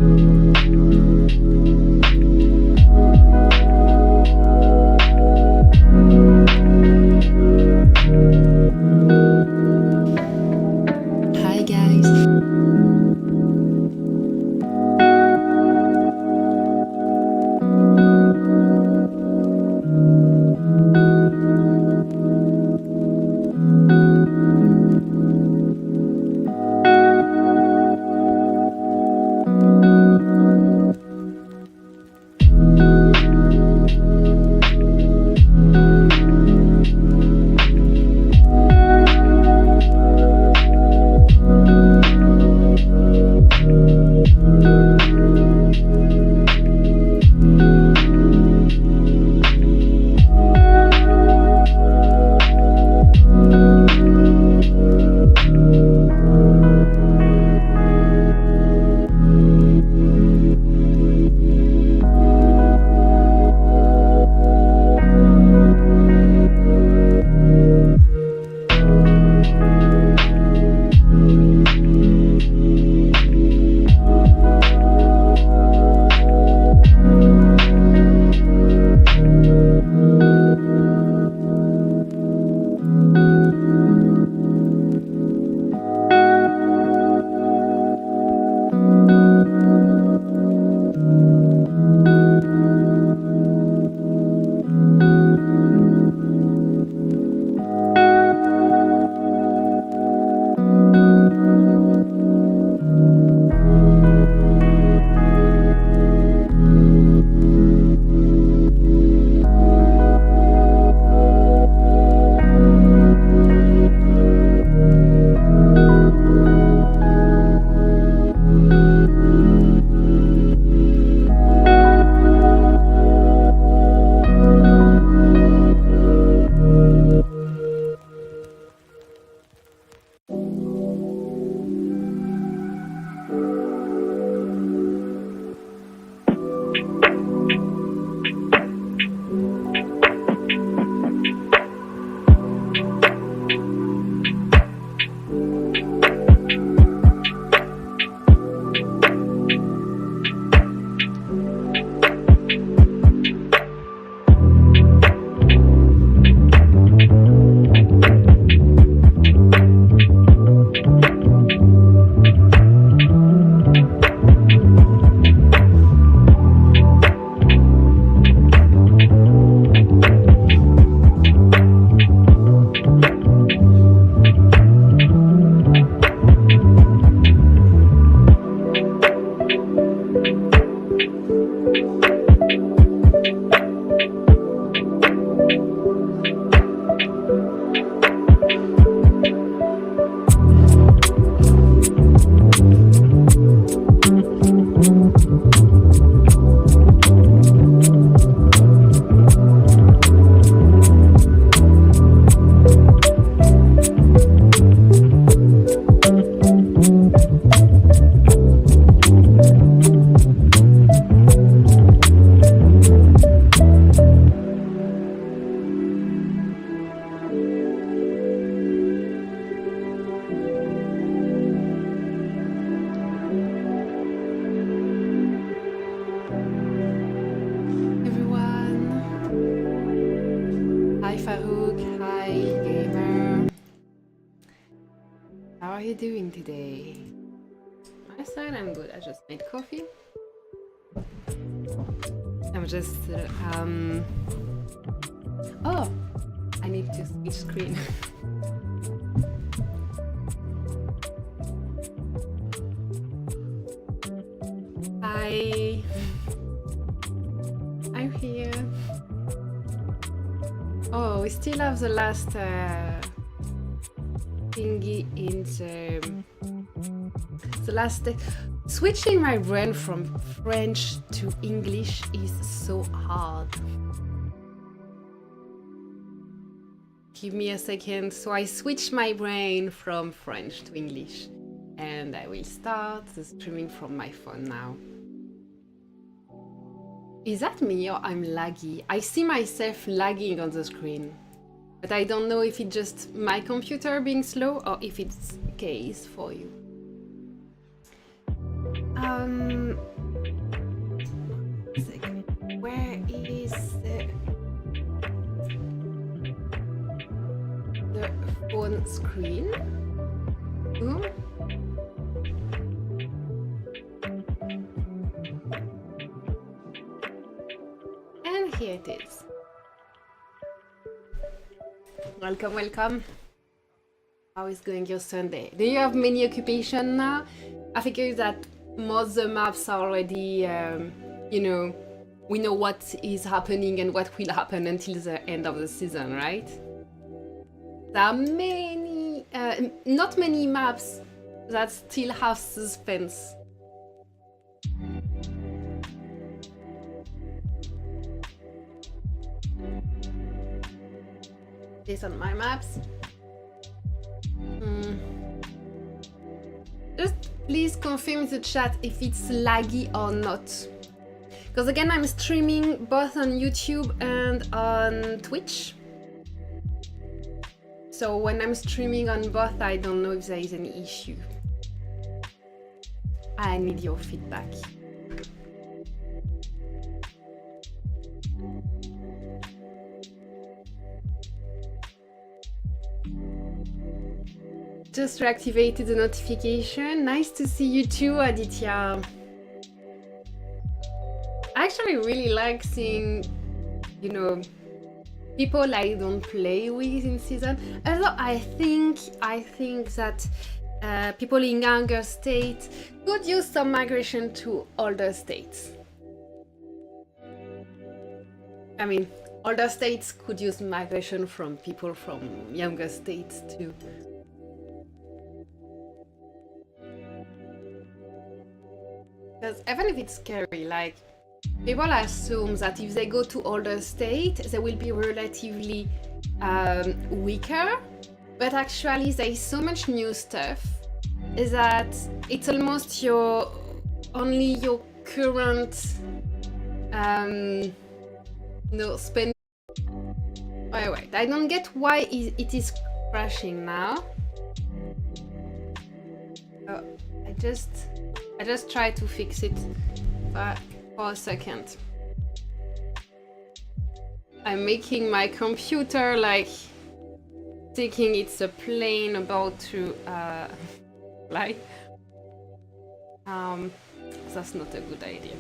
Hi guys. Hi Farouk, hi gamer. How are you doing today? My side, I'm good. I just made coffee. I'm just oh, I need to switch screen. Hi, I'm here. Oh, we still have the last thingy in the last. Switching my brain from French to English is so hard. Give me a second. So I switch my brain from French to English, and I will start the streaming from my phone now. Is that me or I'm laggy? I see myself lagging on the screen, but I don't know if it's just my computer being slow or if it's the case for you. screen. Ooh. And here it is. Welcome, welcome. How is going your Sunday? Do you have many occupation now? I figure that most of the maps are already, you know, we know what is happening and what will happen until the end of the season, right? There are many, not many maps that still have suspense. This on my maps. Just please confirm the chat if it's laggy or not. Because again, I'm streaming both on YouTube and on Twitch. So when I'm streaming on both, I don't know if there is any issue. I need your feedback. Just reactivated the notification. Nice to see you too, Aditya. I actually really like seeing, you know, people I don't play with in season. Although I think that people in younger states could use some migration to older states. I mean, older states could use migration from people from younger states too. Because even if it's scary, like, people assume that if they go to older state, they will be relatively weaker, but actually there is so much new stuff that it's almost only your current no spend. Oh, wait, I don't get why it is crashing now. Oh, I just try to fix it for a second. I'm making my computer like thinking it's a plane about to fly. That's not a good idea.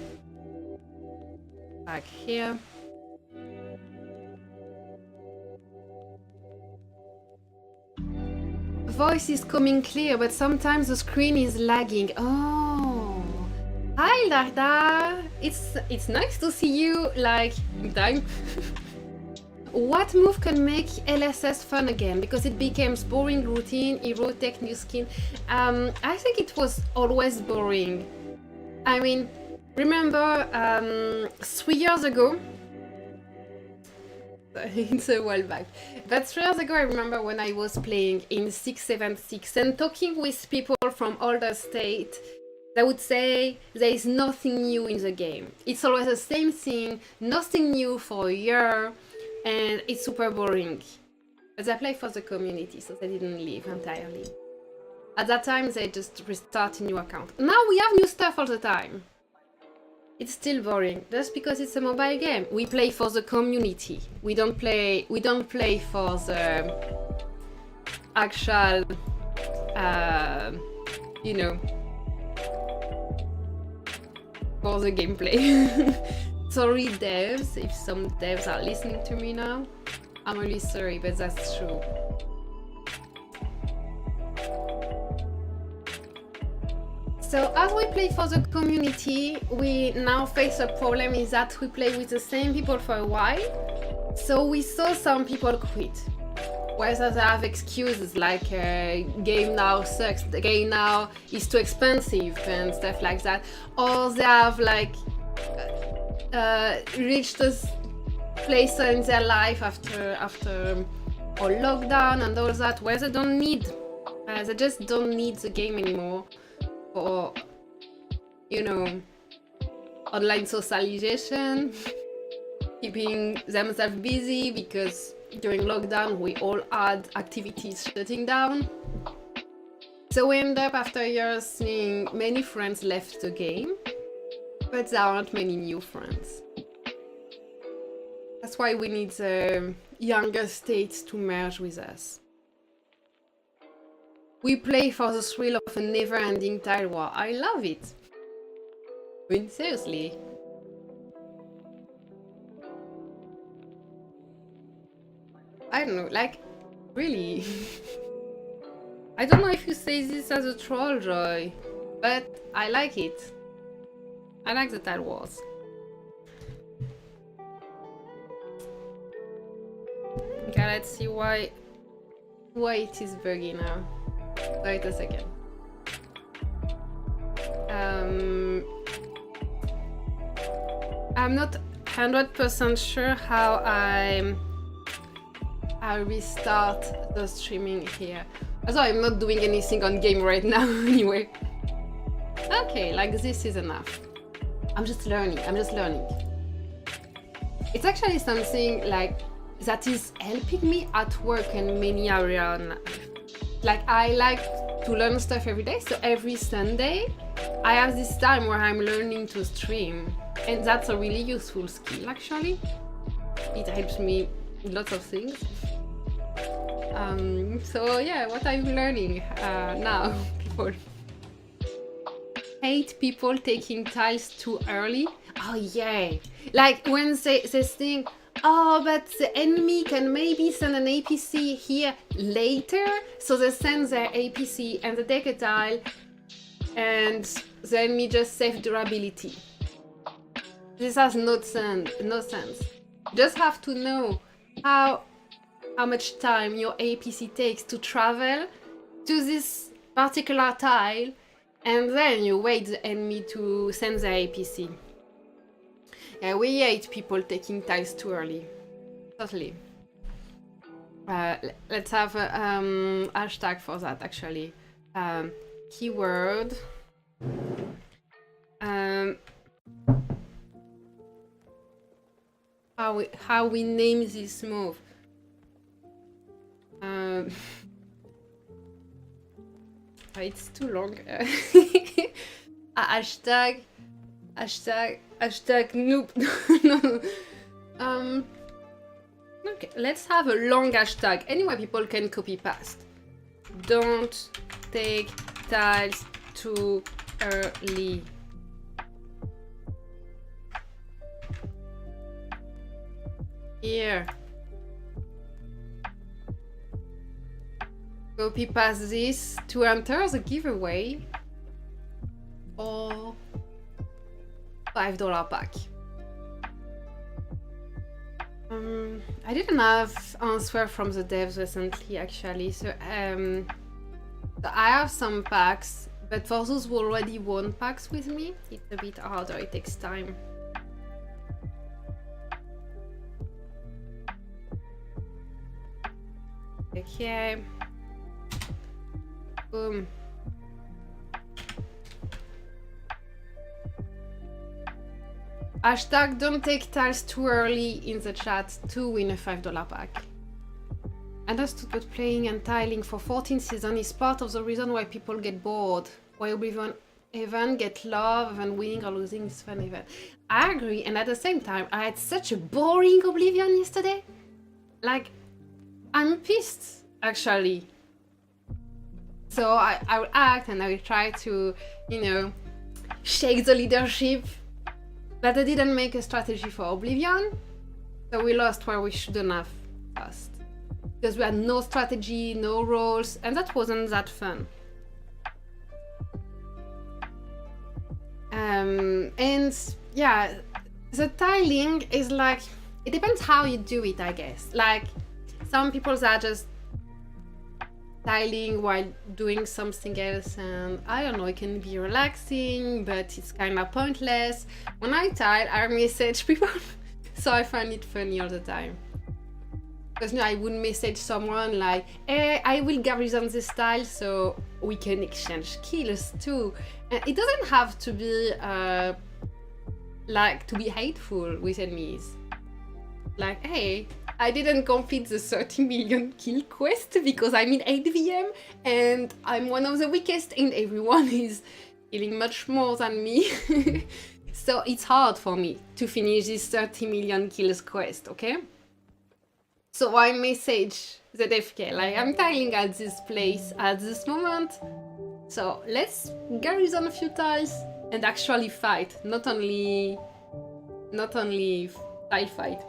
Back here. Voice is coming clear, but sometimes the screen is lagging. Oh, hi Darda. It's nice to see you. Like time. What move can make LSS fun again? Because it became boring routine, hero tech, new skin. I think it was always boring. I mean, remember 3 years ago. It's a while back. But 3 years ago, I remember when I was playing in 676 and talking with people from older state, they would say there is nothing new in the game. It's always the same thing, nothing new for a year, and it's super boring. But they play for the community, so they didn't leave entirely. At that time, they just restart a new account. Now we have new stuff all the time. It's still boring, just because it's a mobile game. We play for the community. We don't play for the actual, you know, for the gameplay. Sorry, devs, if some devs are listening to me now. I'm really sorry, but that's true. So as we play for the community, we now face a problem is that we play with the same people for a while. So we saw some people quit. Whether they have excuses like game now sucks, the game now is too expensive and stuff like that. Or they have like reached this place in their life after all lockdown and all that where they don't need, they just don't need the game anymore. For, you know, online socialization, keeping themselves busy because during lockdown we all had activities shutting down. So we end up after years seeing many friends left the game, but there aren't many new friends. That's why we need the younger states to merge with us. We play for the thrill of a never-ending tile war. I love it. I mean, seriously. I don't know, like, really. I don't know if you say this as a troll, Joy, but I like it. I like the tile wars. Okay, let's see why it is buggy now. Wait a second. I'm not 100% sure how I restart the streaming here. Although I'm not doing anything on game right now anyway. Okay, like this is enough. I'm just learning. It's actually something like that is helping me at work in many areas. Like I like to learn stuff every day, so every Sunday I have this time where I'm learning to stream, and that's a really useful skill actually. It helps me with lots of things. So yeah, what are you learning now, people? Hate people taking tiles too early. Oh yeah, like when they think, oh, but the enemy can maybe send an APC here later, so they send their APC and they take a tile, and the enemy just save durability. This has no sense. You just have to know how much time your APC takes to travel to this particular tile, and then you wait the enemy to send their APC. Yeah, we hate people taking tiles too early. Totally. Let's have a hashtag for that actually. Keyword. How we name this move. It's too long. Hashtag noob. No. Okay, let's have a long hashtag. Anyway, people can copy past. Don't take tiles too early. Here. Copy past this to enter the giveaway or $5 pack. I didn't have answer from the devs recently actually, so I have some packs, but for those who already won packs with me, it's a bit harder, it takes time. Okay. Boom. Hashtag don't take tiles too early in the chat to win a $5 pack. Understood that playing and tiling for 14 seasons is part of the reason why people get bored. Why Oblivion even get love and winning or losing is fun even. I agree, and at the same time, I had such a boring Oblivion yesterday. Like, I'm pissed, actually. So I will act and I will try to, you know, shake the leadership. But I didn't make a strategy for Oblivion, so we lost where we shouldn't have lost. Because we had no strategy, no roles, and that wasn't that fun. And yeah, the tiling is like, it depends how you do it, I guess. Like, some people are just tiling while doing something else, and I don't know, it can be relaxing, but it's kind of pointless. When I tile, I message people, so I find it funny all the time. Because I would message someone like, hey, I will garrison this tile so we can exchange kills too. And it doesn't have to be like to be hateful with enemies. Like, hey, I didn't complete the 30 million kill quest because I'm in 8 VM and I'm one of the weakest and everyone is killing much more than me. So it's hard for me to finish this 30 million kills quest, okay? So I message the DFK, like, I'm tiling at this place at this moment, so let's garrison a few tiles and actually fight, not only tile fight.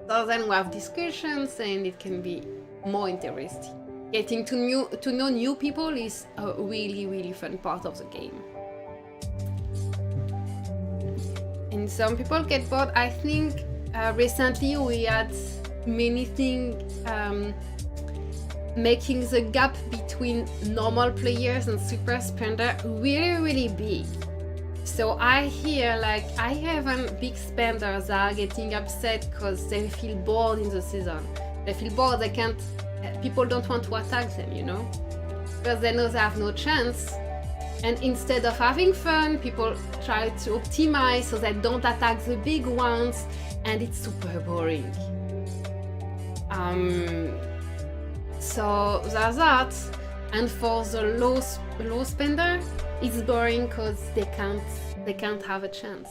So then we have discussions and it can be more interesting. Getting to know new people is a really, really fun part of the game. And some people get bored. I think recently we had many things making the gap between normal players and super spender really, really big. So I hear, like, I have big spenders are getting upset because they feel bored in the season. They feel bored, they can't, people don't want to attack them, you know? Because they know they have no chance. And instead of having fun, people try to optimize so they don't attack the big ones, and it's super boring. So there's that. And for the low spender, it's boring because they can't have a chance.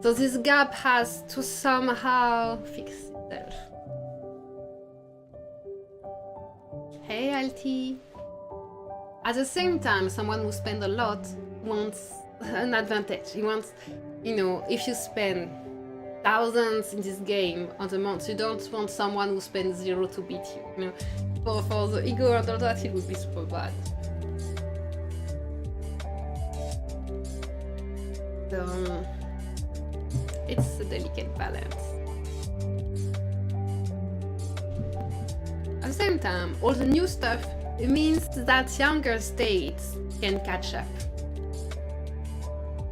So this gap has to somehow fix itself. Hey, Alti. At the same time, someone who spends a lot wants an advantage. He wants, you know, if you spend thousands in this game on the month, you don't want someone who spends 0 to beat you. You know, for the ego and all that, it would be super bad. So it's a delicate balance. At the same time, all the new stuff, it means that younger states can catch up.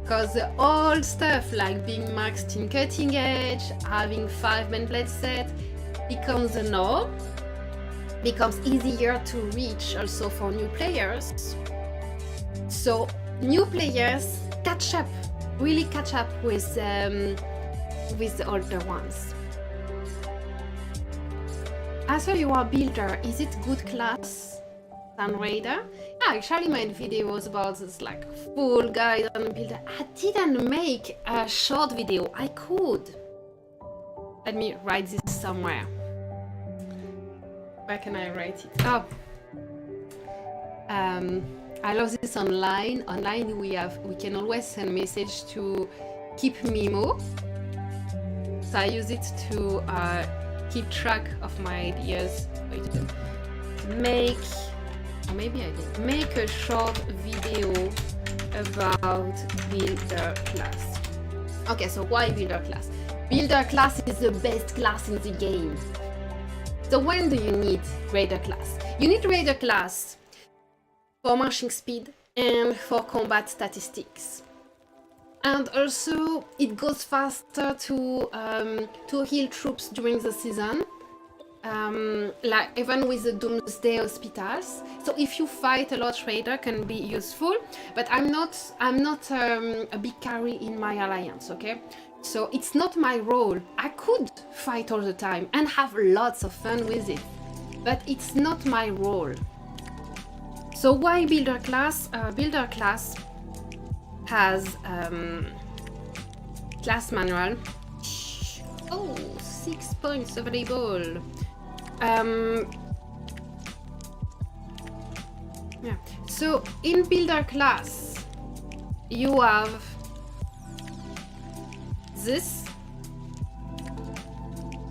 Because the old stuff, like being maxed in cutting edge, having 5-man blade set, becomes the norm, becomes easier to reach also for new players. So new players catch up, really catch up with the older ones. After you are builder, is it good class than raider? Yeah, I actually made videos about this, like full guide on builder. I didn't make a short video. I could. Let me write this somewhere. Where can I write it? Oh. I love this online. Online we can always send message to keep memo. So I use it to keep track of my ideas. Wait, make a short video about builder class. Okay, so why builder class? Builder class is the best class in the game. So when do you need raider class? You need raider class for marching speed and for combat statistics. And also it goes faster to heal troops during the season, like even with the Doomsday Hospitals. So if you fight a lot, raider can be useful, but I'm not a big carry in my alliance, okay? So it's not my role. I could fight all the time and have lots of fun with it, but it's not my role. So why builder class? Builder class has class manual. Oh, 6 points available. Yeah. So in builder class, you have this.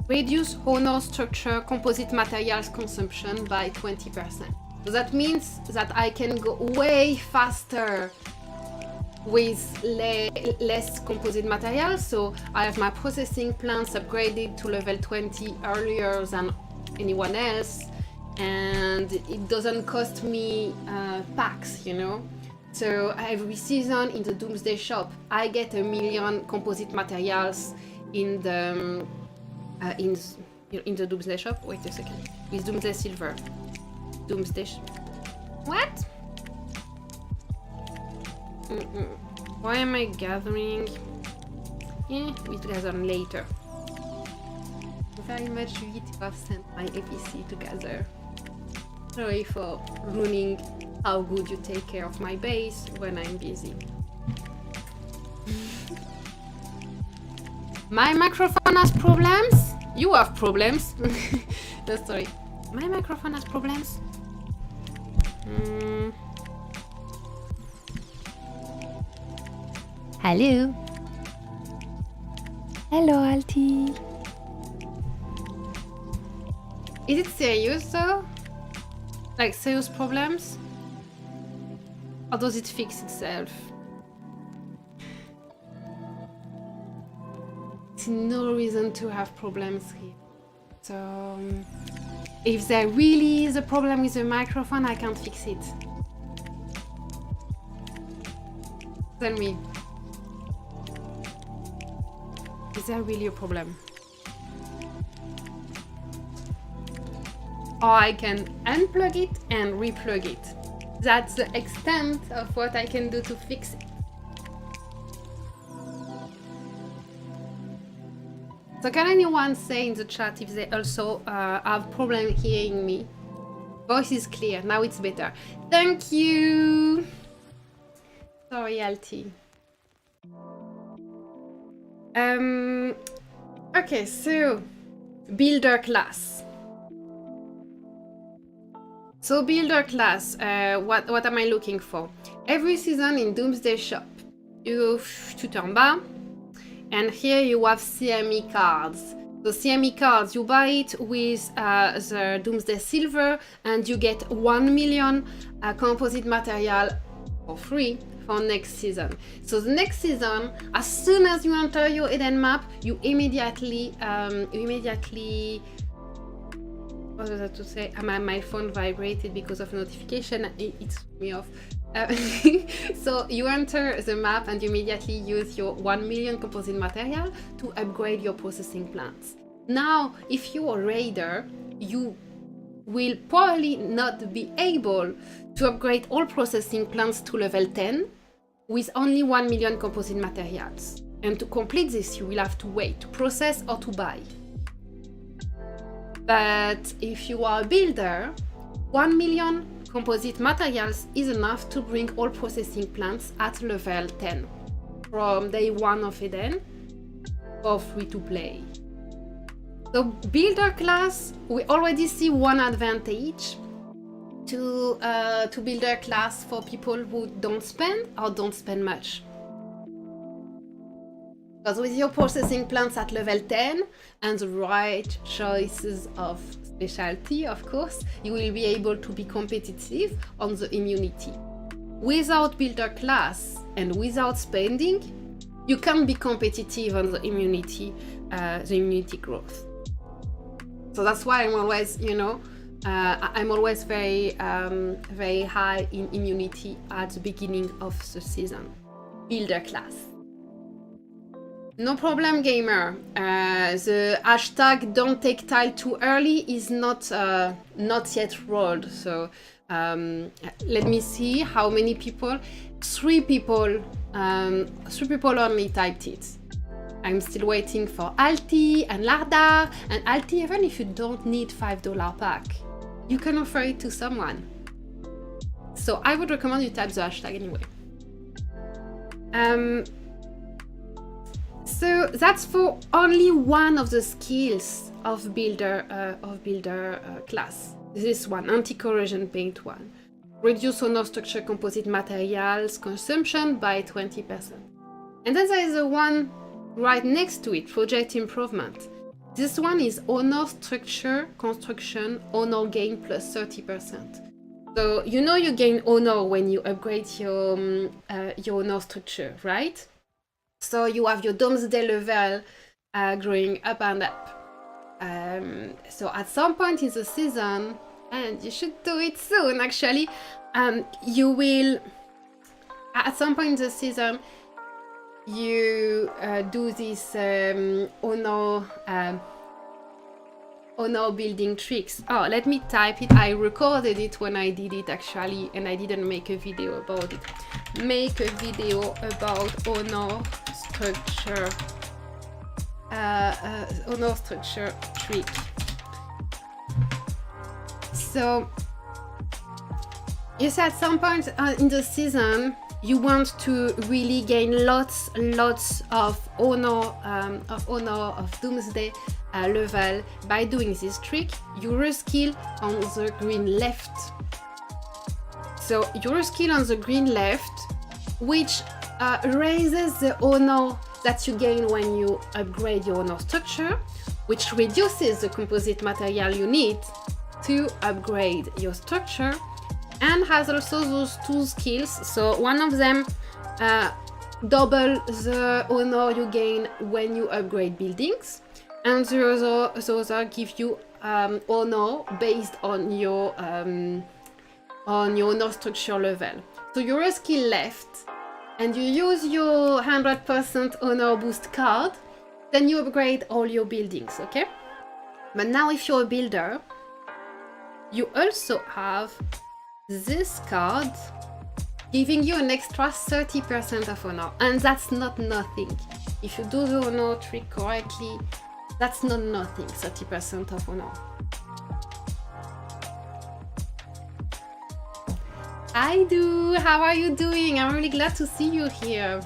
Reduce honor structure composite materials consumption by 20%. So that means that I can go way faster with less composite materials. So I have my processing plants upgraded to level 20 earlier than anyone else, and it doesn't cost me packs, you know. So every season in the Doomsday shop, I get 1 million composite materials in the Doomsday shop. Wait a second. With Doomsday Silver. Doomsday. What? Why am I gathering? Yeah, we'll gather later. Very much Julie to have sent my APC to gather. Sorry for ruining how good you take care of my base when I'm busy. My microphone has problems? You have problems. No, sorry. My microphone has problems? Hello. Hello, Alti. Is it serious though? Like serious problems? Or does it fix itself? There's no reason to have problems here. So, if there really is a problem with the microphone, I can't fix it. Tell me. Is there really a problem? Or I can unplug it and replug it. That's the extent of what I can do to fix it. So can anyone say in the chat if they also have problem hearing me? Voice is clear, now it's better. Thank you! Sorry, Alti. Okay, so builder class. So builder class, what am I looking for? Every season in Doomsday Shop, you go tout en bas, and here you have CME cards. So CME cards, you buy it with the Doomsday Silver, and you get 1 million composite material for free for next season. So the next season, as soon as you enter your Eden map, you immediately what was that to say? My phone vibrated because of notification. It threw me off. So you enter the map and you immediately use your 1 million composite material to upgrade your processing plants. Now, if you're a raider, you will probably not be able to upgrade all processing plants to level 10 with only 1 million composite materials. And to complete this, you will have to wait to process or to buy. But if you are a builder, 1 million composite materials is enough to bring all processing plants at level 10 from day 1 of Eden for free to play. So builder class, we already see one advantage to builder class for people who don't spend or don't spend much. Because with your processing plants at level 10 and the right choices of specialty, of course, you will be able to be competitive on the immunity. Without builder class and without spending, you can't be competitive on the immunity growth. So that's why I'm always, I'm always very high in immunity at the beginning of the season. Builder class. No problem, gamer. The hashtag don't take tile too early is not yet rolled. So let me see how many people. 3 people only typed it. I'm still waiting for Alti and Larda. And Alti, even if you don't need $5 pack, you can offer it to someone. So I would recommend you type the hashtag anyway. So that's for only one of the skills of builder class. This one, anti-corrosion paint one. Reduce honor structure composite materials consumption by 20%. And then there is the one right next to it, project improvement. This one is honor structure construction honor gain plus 30%. So you gain honor when you upgrade your honor structure, right? So you have your Doomsday level growing up and up. So at some point in the season, and you should do it soon actually, you will, at some point in the season, you do this honor building tricks. Oh, let me type it. I recorded it when I did it actually, and I didn't make a video about it. Make a video about honor structure trick. So you see at some point in the season you want to really gain lots of honor, of Doomsday level by doing this trick. Your skill on the green left. So your skill on the green left, which raises the honor that you gain when you upgrade your honor structure, which reduces the composite material you need to upgrade your structure, and has also those two skills. So one of them double the honor you gain when you upgrade buildings, and the other give you honor based on your honor structure level. So your skill left, and you use your 100% honor boost card, then you upgrade all your buildings, okay? But now if you're a builder, you also have this card giving you an extra 30% of honor, and that's not nothing. If you do the honor trick correctly, that's not nothing, 30% of honor. Hi Do, how are you doing? I'm really glad to see you here.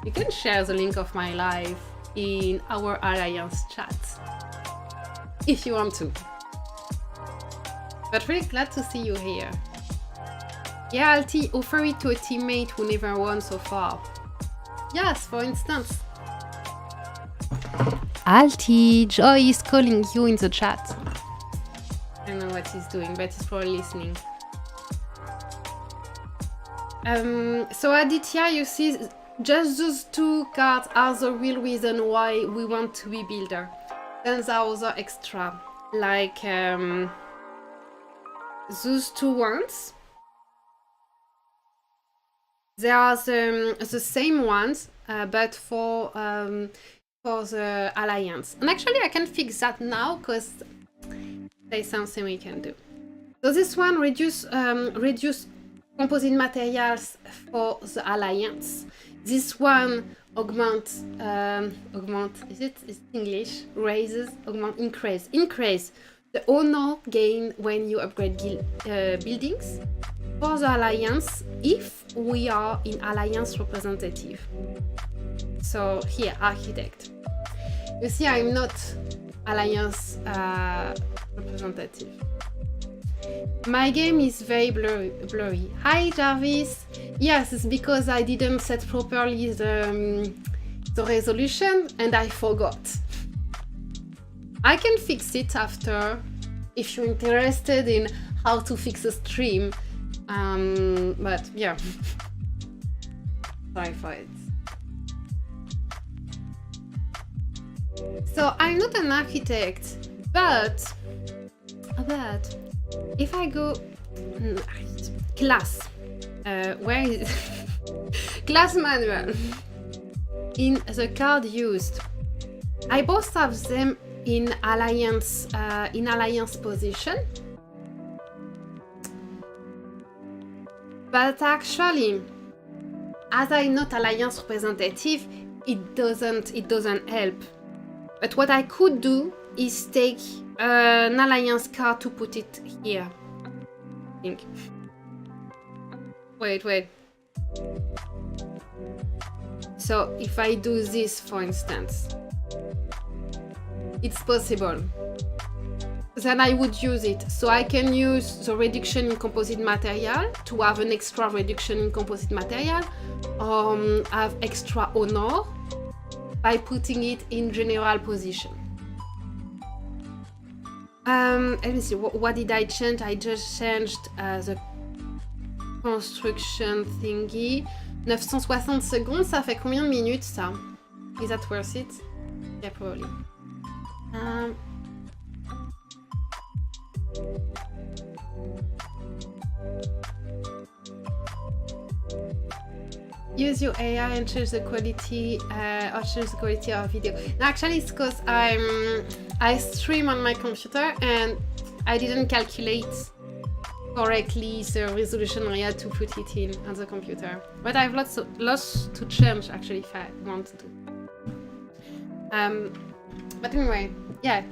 You can share the link of my live in our Alliance chat if you want to. But really glad to see you here. Yeah, Alti, offer it to a teammate who never won so far. Yes, for instance. Alti, Joy is calling you in the chat. I don't know what he's doing, but he's probably listening. So Aditya, you see, just those two cards are the real reason why we want to be builder. Then there are other extra, like those two ones. They are the same ones, but for the Alliance. And actually I can fix that now, because there's something we can do. So this one reduce composite materials for the Alliance. This one augment, is it English? Raises, augment, increase the honor gain when you upgrade buildings for the Alliance if we are in Alliance representative. So here, architect. You see, I'm not Alliance representative. My game is very blurry. Hi Jarvis. Yes, it's because I didn't set properly the resolution and I forgot. I can fix it after if you're interested in how to fix a stream. But yeah. Sorry for it. So I'm not an architect, but if I go class, where is class manual in the card used, I both have them in alliance position, but actually, as I'm not alliance representative, it doesn't help. But what I could do is take an alliance card to put it here. I think. Wait. So if I do this, for instance, it's possible. Then I would use it. So I can use the reduction in composite material to have an extra reduction in composite material, have extra honor by putting it in general position. Let me see, what did I change? I just changed the construction thingy. 960 secondes, ça fait combien de minutes ça? Is that worth it? Yeah, probably. Use your AI and change the quality or change the quality of video. No, actually it's because I stream on my computer and I didn't calculate correctly the resolution area to put it in on the computer. But I have lots to change actually if I want to. But anyway, yeah,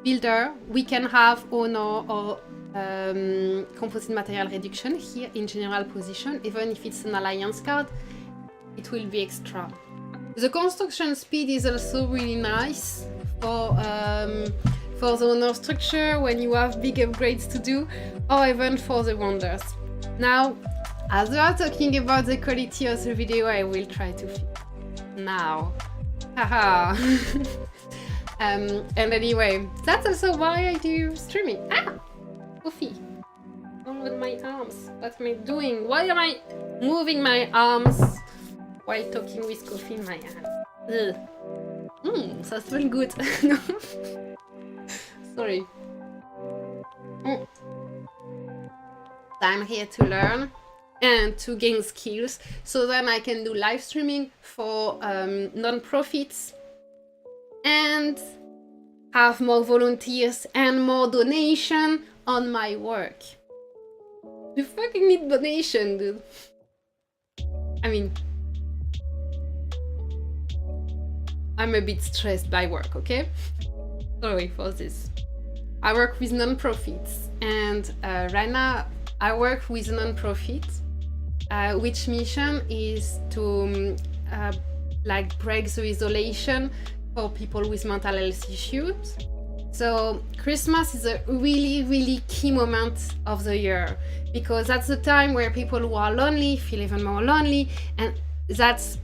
builder, we can have honor or composite material reduction here in general position, even if it's an alliance card, it will be extra. The construction speed is also really nice for the owner structure when you have big upgrades to do, or even for the wonders. Now, as we are talking about the quality of the video, I will try to fix now. Haha. And anyway, that's also why I do streaming. Ah! Coffee. On with my arms. What am I doing? Why am I moving my arms while talking with coffee in my hand? Ça smells good. No. Sorry. I'm here to learn and to gain skills so then I can do live streaming for non-profits and have more volunteers and more donation on my work. You fucking need donation, dude. I mean, I'm a bit stressed by work, okay? Sorry for this. I work with non-profits, and right now I work with non-profit, which mission is to like break the isolation for people with mental health issues. So Christmas is a really, really key moment of the year because that's the time where people who are lonely feel even more lonely, and that's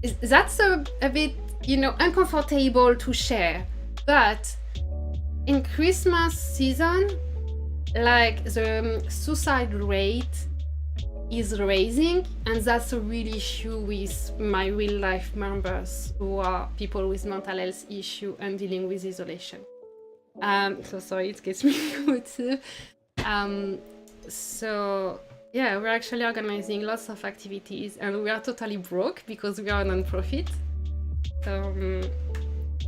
a bit, you know, uncomfortable to share. But in Christmas season, like the suicide rate is raising, and that's a real issue with my real life members who are people with mental health issue and dealing with isolation. So sorry, it gets me emotive. So yeah, we're actually organizing lots of activities, and we are totally broke because we are a non-profit. So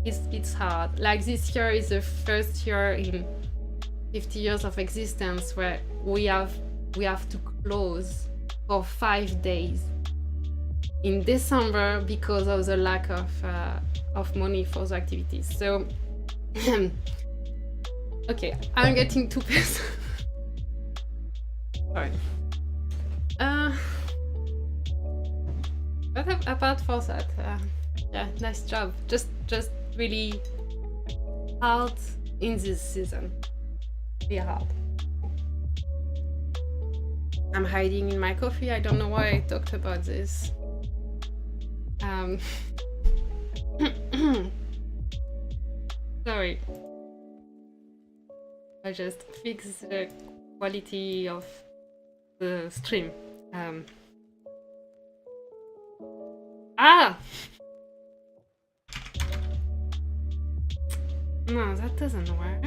it's hard. Like this year is the first year in 50 years of existence where we have to close for 5 days in December because of the lack of money for the activities. So okay, I'm getting too pissed. Sorry. But apart from that, yeah, nice job. Just really hard in this season. Really hard. I'm hiding in my coffee. I don't know why I talked about this. Sorry. I just fixed the quality of the stream. No, that doesn't work.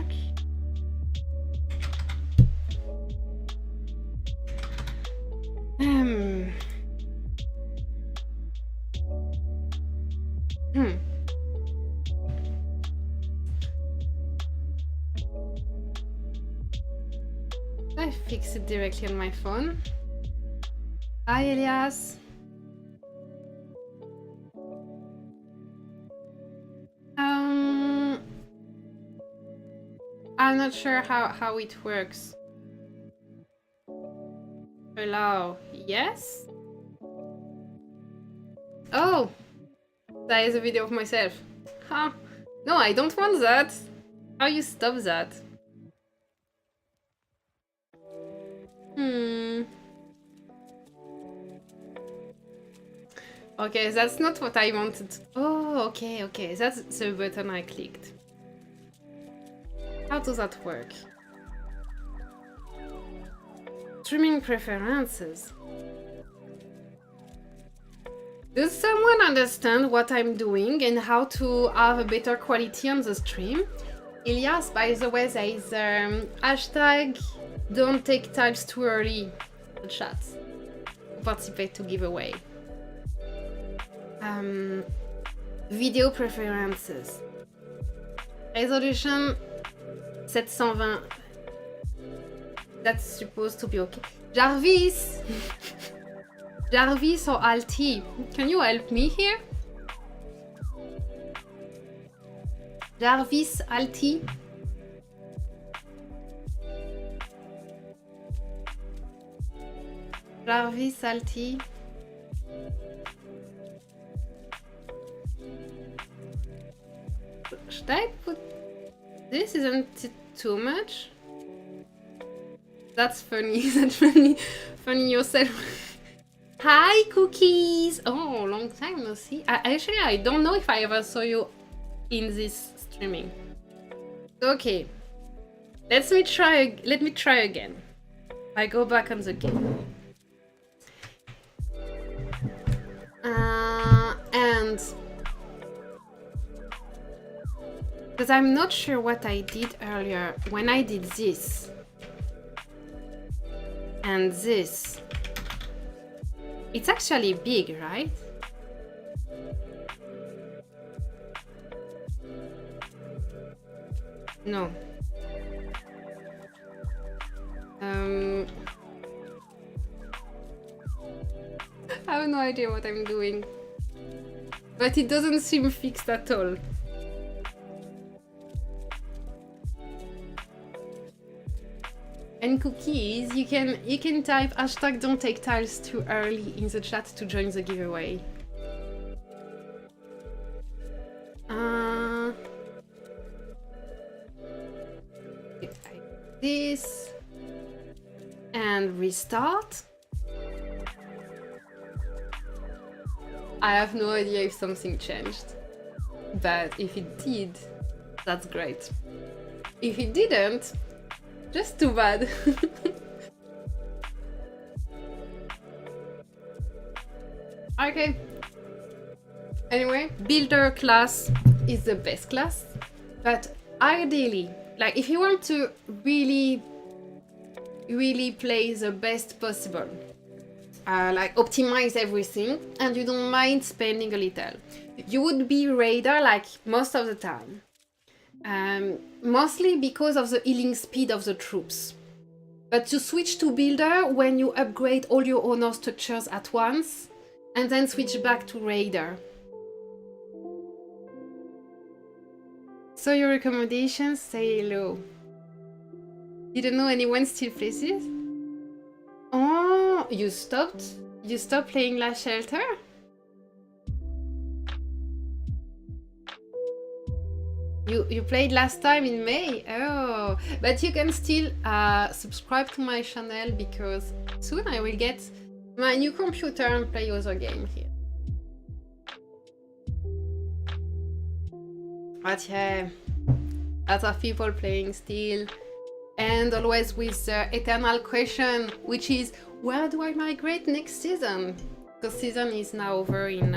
I fix it directly on my phone. Hi, Elias. I'm not sure how it works. Allow, yes? Oh! That is a video of myself. Huh? No, I don't want that. How you stop that? Okay, that's not what I wanted. Oh, okay. That's the button I clicked. How does that work? Streaming preferences. Does someone understand what I'm doing and how to have a better quality on the stream? Elias, by the way, there is hashtag don't take tiles too early in the chat. Participate to giveaway. Video preferences. Resolution 720. That's supposed to be okay. Jarvis! Jarvis or Alti, can you help me here? Jarvis, Alti. Jarvis, Salty. Should I put this? Isn't it too much? That's funny. That's funny. Funny yourself. Hi, Cookies! Oh, long time no see. Actually, I don't know if I ever saw you in this streaming. Okay. Let me try again. I go back on the game. And because I'm not sure what I did earlier when I did this and this. It's actually big, right? No. I have no idea what I'm doing. But it doesn't seem fixed at all. And Cookies, you can type hashtag don't take tiles too early in the chat to join the giveaway. This and restart. I have no idea if something changed, but if it did, that's great. If it didn't, just too bad. Okay. Anyway, builder class is the best class, but ideally, like if you want to really play the best possible, like optimize everything, and you don't mind spending a little, you would be raider like most of the time. Mostly because of the healing speed of the troops. But to switch to builder when you upgrade all your honor structures at once, and then switch back to raider. So your recommendations, say hello. Didn't know anyone still plays this? Oh, you stopped? You stopped playing Last Shelter? You played last time in May? Oh, but you can still subscribe to my channel because soon I will get my new computer and play other game here. But yeah, lots of people playing still, and always with the eternal question, which is where do I migrate next season? Because season is now over in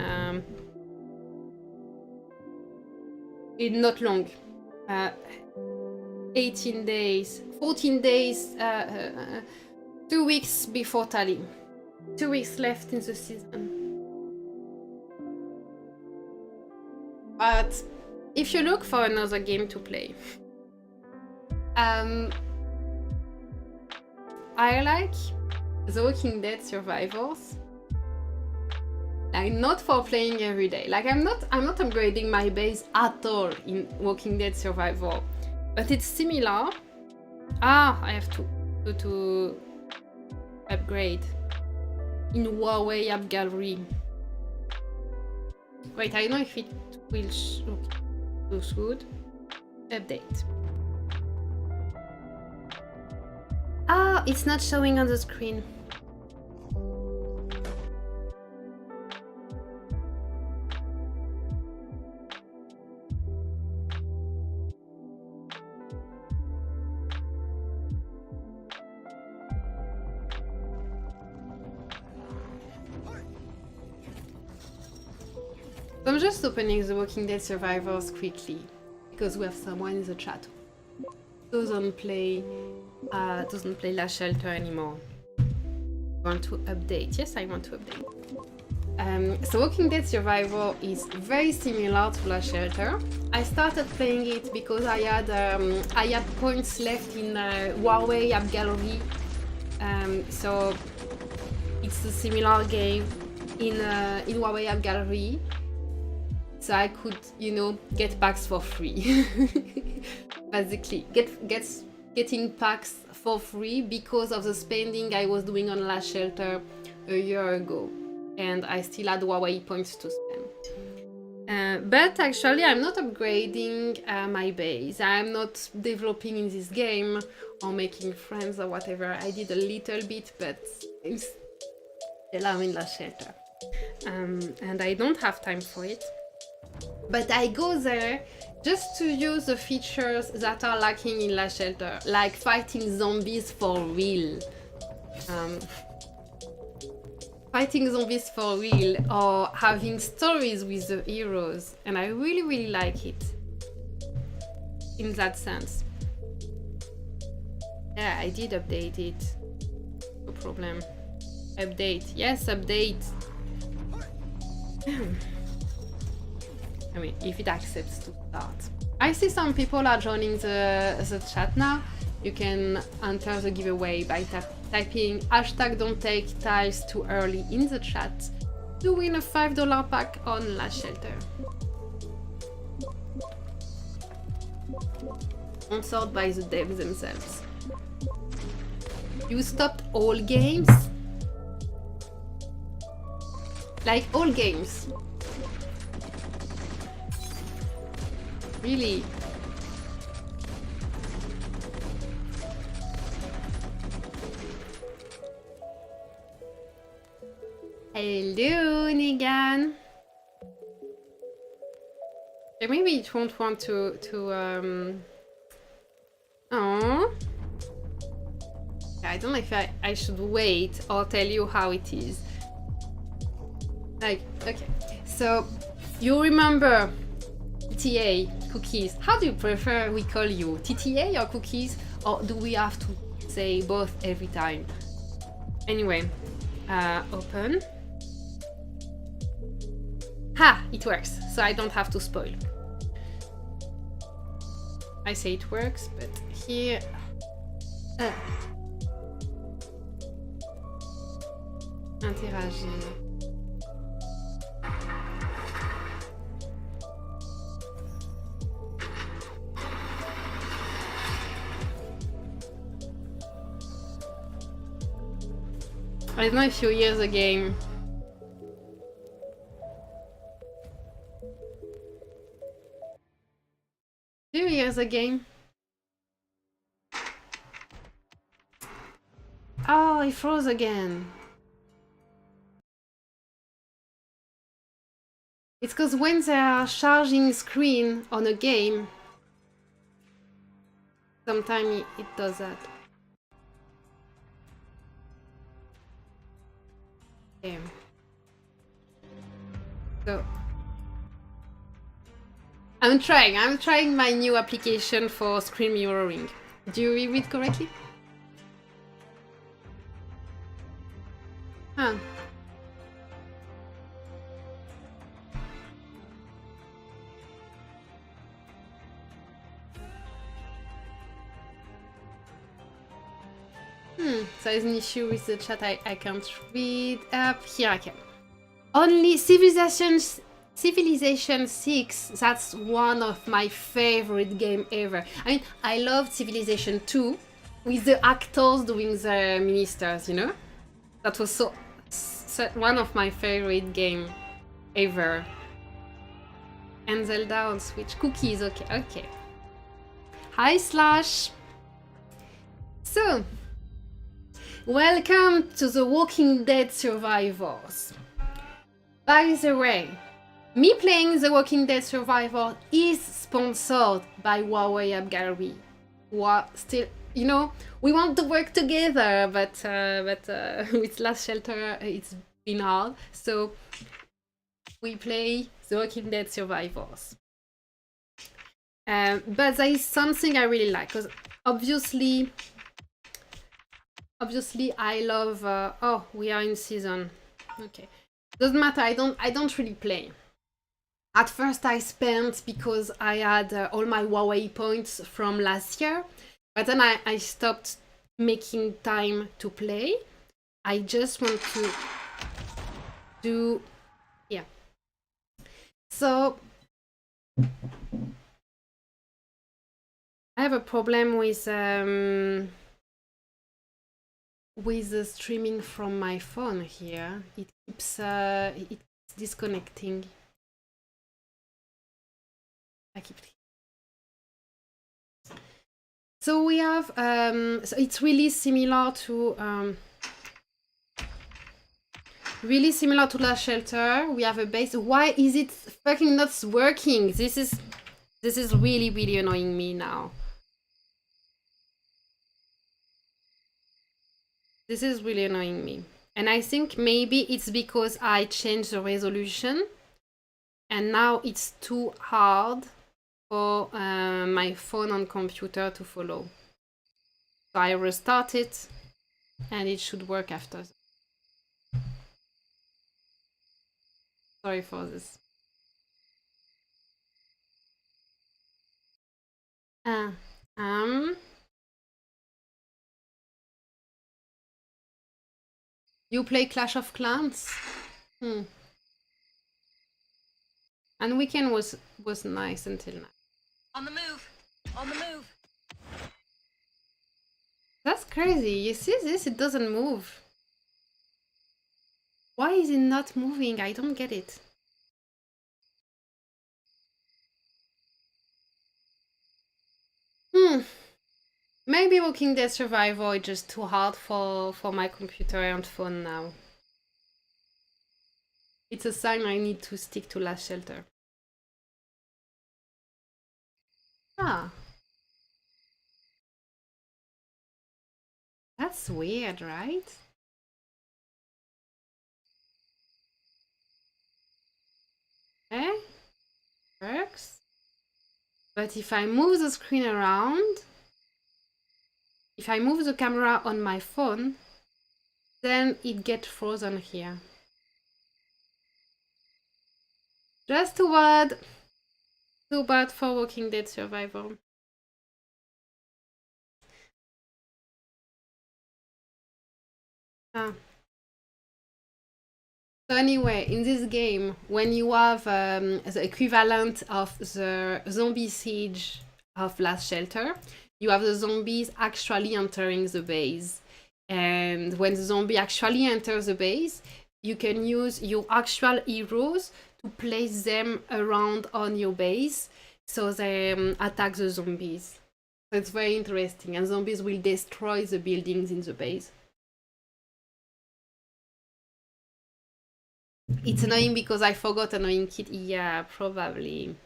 not long, 18 days, 14 days, 2 weeks before tally. 2 weeks left in the season. But if you look for another game to play, I like The Walking Dead Survivors. Like not for playing every day. Like I'm not upgrading my base at all in Walking Dead Survival, but it's similar. I have to upgrade in Huawei App Gallery. Wait, I don't know if it will look good. Update. It's not showing on the screen. I'm just opening The Walking Dead Survivors quickly because we have someone in the chat who doesn't play Last Shelter anymore. Want to update? Yes, I want to update. So Walking Dead Survivor is very similar to Last Shelter. I started playing it because I had points left in Huawei App Gallery. So it's a similar game in Huawei App Gallery. So I could, get packs for free. Basically, getting packs for free because of the spending I was doing on Last Shelter a year ago, and I still had Huawei points to spend. But actually, I'm not upgrading my base. I'm not developing in this game or making friends or whatever. I did a little bit, but still I'm in La Shelter. And I don't have time for it. But I go there just to use the features that are lacking in La Shelter, like fighting zombies for real. Fighting zombies for real, or having stories with the heroes, and I really, really like it in that sense. Yeah, I did update it. No problem. Update. Yes, update. I mean, if it accepts to start. I see some people are joining the chat now. You can enter the giveaway by typing hashtag don't take tiles too early in the chat to win a $5 pack on La Shelter. Sponsored by the devs themselves. You stopped all games? Like all games? Really? Hello, Negan. Okay, maybe it won't want to Oh. I don't know if I should wait or tell you how it is. Like, okay. So, you remember TTA, cookies. How do you prefer we call you? TTA or cookies? Or do we have to say both every time? Anyway, open. Ha! It works, so I don't have to spoil. I say it works, but here... Interagir. I don't know if you hear the game. Do you hear the game? Oh, it froze again. It's because when they are charging screen on a game, sometimes it does that. Okay. So I'm trying my new application for screen mirroring. Do you read it correctly? Huh. There's an issue with the chat. I can't read. Up here I can. Only Civilization 6, that's one of my favorite game ever. I mean, I loved Civilization 2 with the actors doing the ministers, you know? That was so one of my favorite game ever. And Zelda on Switch. Cookies, okay. Hi Slash! So, welcome to the Walking Dead Survivors. By the way, me playing The Walking Dead Survivor is sponsored by Huawei App Gallery. Still, you know, we want to work together, but with Last Shelter it's been hard. So we play The Walking Dead Survivors. But there is something I really like, because obviously I love. Oh, we are in season. Okay. Doesn't matter, I don't really play. At first I spent because I had all my Huawei points from last year, but then I stopped making time to play. I just want to do... yeah. So... I have a problem with... with the streaming from my phone here, it keeps disconnecting. I keep. So we have so it's really similar to Last Shelter. We have a base. Why is it fucking not working? This is really annoying me now. This is really annoying me. And I think maybe it's because I changed the resolution and now it's too hard for my phone and computer to follow. So I restart it and it should work after. Sorry for this. You play Clash of Clans? And Weekend was nice until now. On the move! On the move! That's crazy. You see this? It doesn't move. Why is it not moving? I don't get it. Maybe Walking Dead Survival is just too hard for my computer and phone now. It's a sign I need to stick to Last Shelter. Ah. That's weird, right? Okay. Works. But if I move the screen around, if I move the camera on my phone, then it gets frozen here. Just too bad. Too bad for Walking Dead Survival. Ah. So anyway, in this game, when you have the equivalent of the zombie siege of Last Shelter, you have the zombies actually entering the base. And when the zombie actually enters the base, you can use your actual heroes to place them around on your base so they attack the zombies. So it's very interesting, and zombies will destroy the buildings in the base. It's annoying because I forgot annoying kid. Yeah, probably.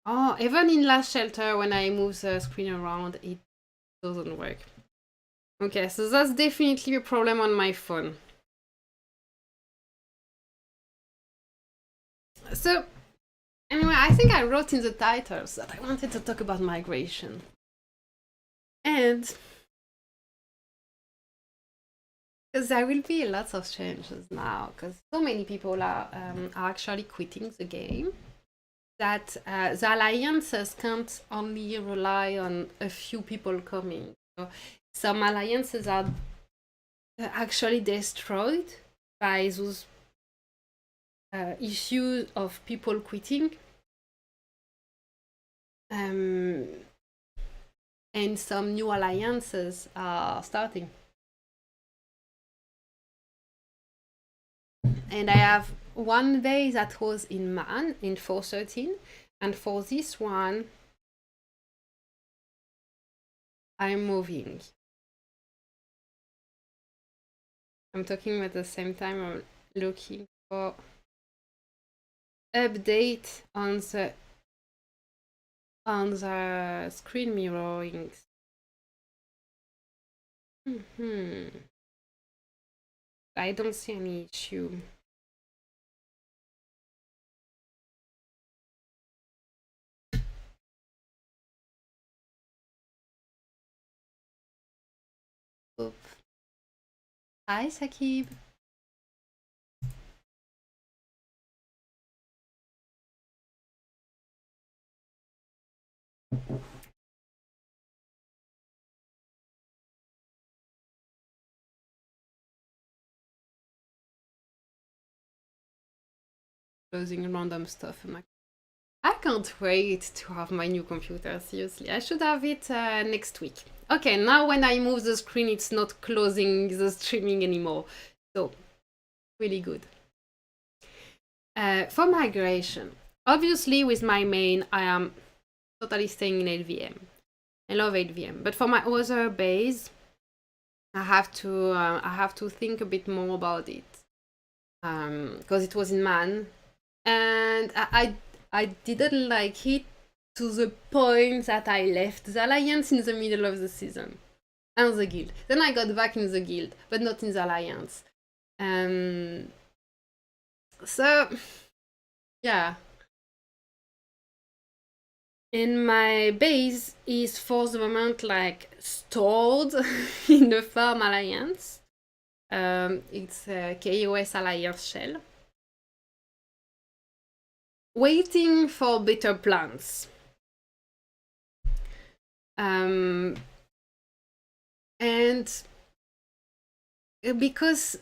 Oh, even in Last Shelter, when I move the screen around, it doesn't work. Okay, so that's definitely a problem on my phone. So, anyway, I think I wrote in the titles that I wanted to talk about migration. And because there will be lots of changes now, because so many people are actually quitting the game, that the alliances can't only rely on a few people coming. So some alliances are actually destroyed by those issues of people quitting. And some new alliances are starting. And I have one day that was in Man in 413, and for this one, I'm moving. I'm talking at the same time. I'm looking for update on the screen mirroring. I don't see any issue. Oop. Hi, Sakib. Closing random stuff. I can't wait to have my new computer, seriously. I should have it next week. Okay, now when I move the screen, it's not closing the streaming anymore. So, really good. For migration, obviously with my main, I am totally staying in LVM. I love LVM. But for my other base, I have to think a bit more about it. Because it was in man. And I didn't like it to the point that I left the alliance in the middle of the season and the guild. Then I got back in the guild, but not in the alliance. So yeah, and my base is for the moment like stored in the farm alliance. It's a KOS alliance shell, waiting for better plans. And because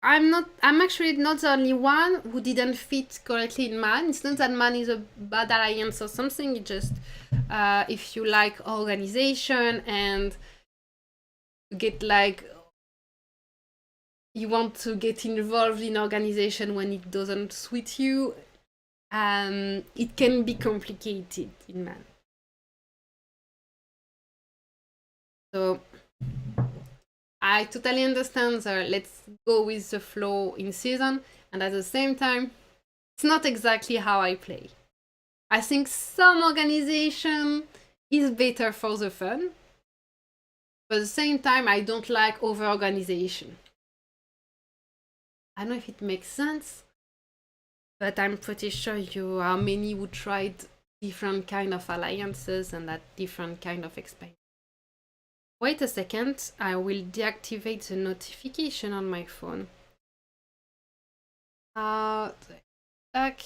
I'm actually not the only one who didn't fit correctly in man. It's not that man is a bad alliance or something. It's just if you like organization and get like you want to get involved in organization when it doesn't suit you, it can be complicated in man. So I totally understand the let's go with the flow in season, and at the same time, it's not exactly how I play. I think some organization is better for the fun, but at the same time, I don't like over organization. I don't know if it makes sense, but I'm pretty sure you are many who tried different kind of alliances and that different kind of experience. Wait a second, I will deactivate the notification on my phone. Back.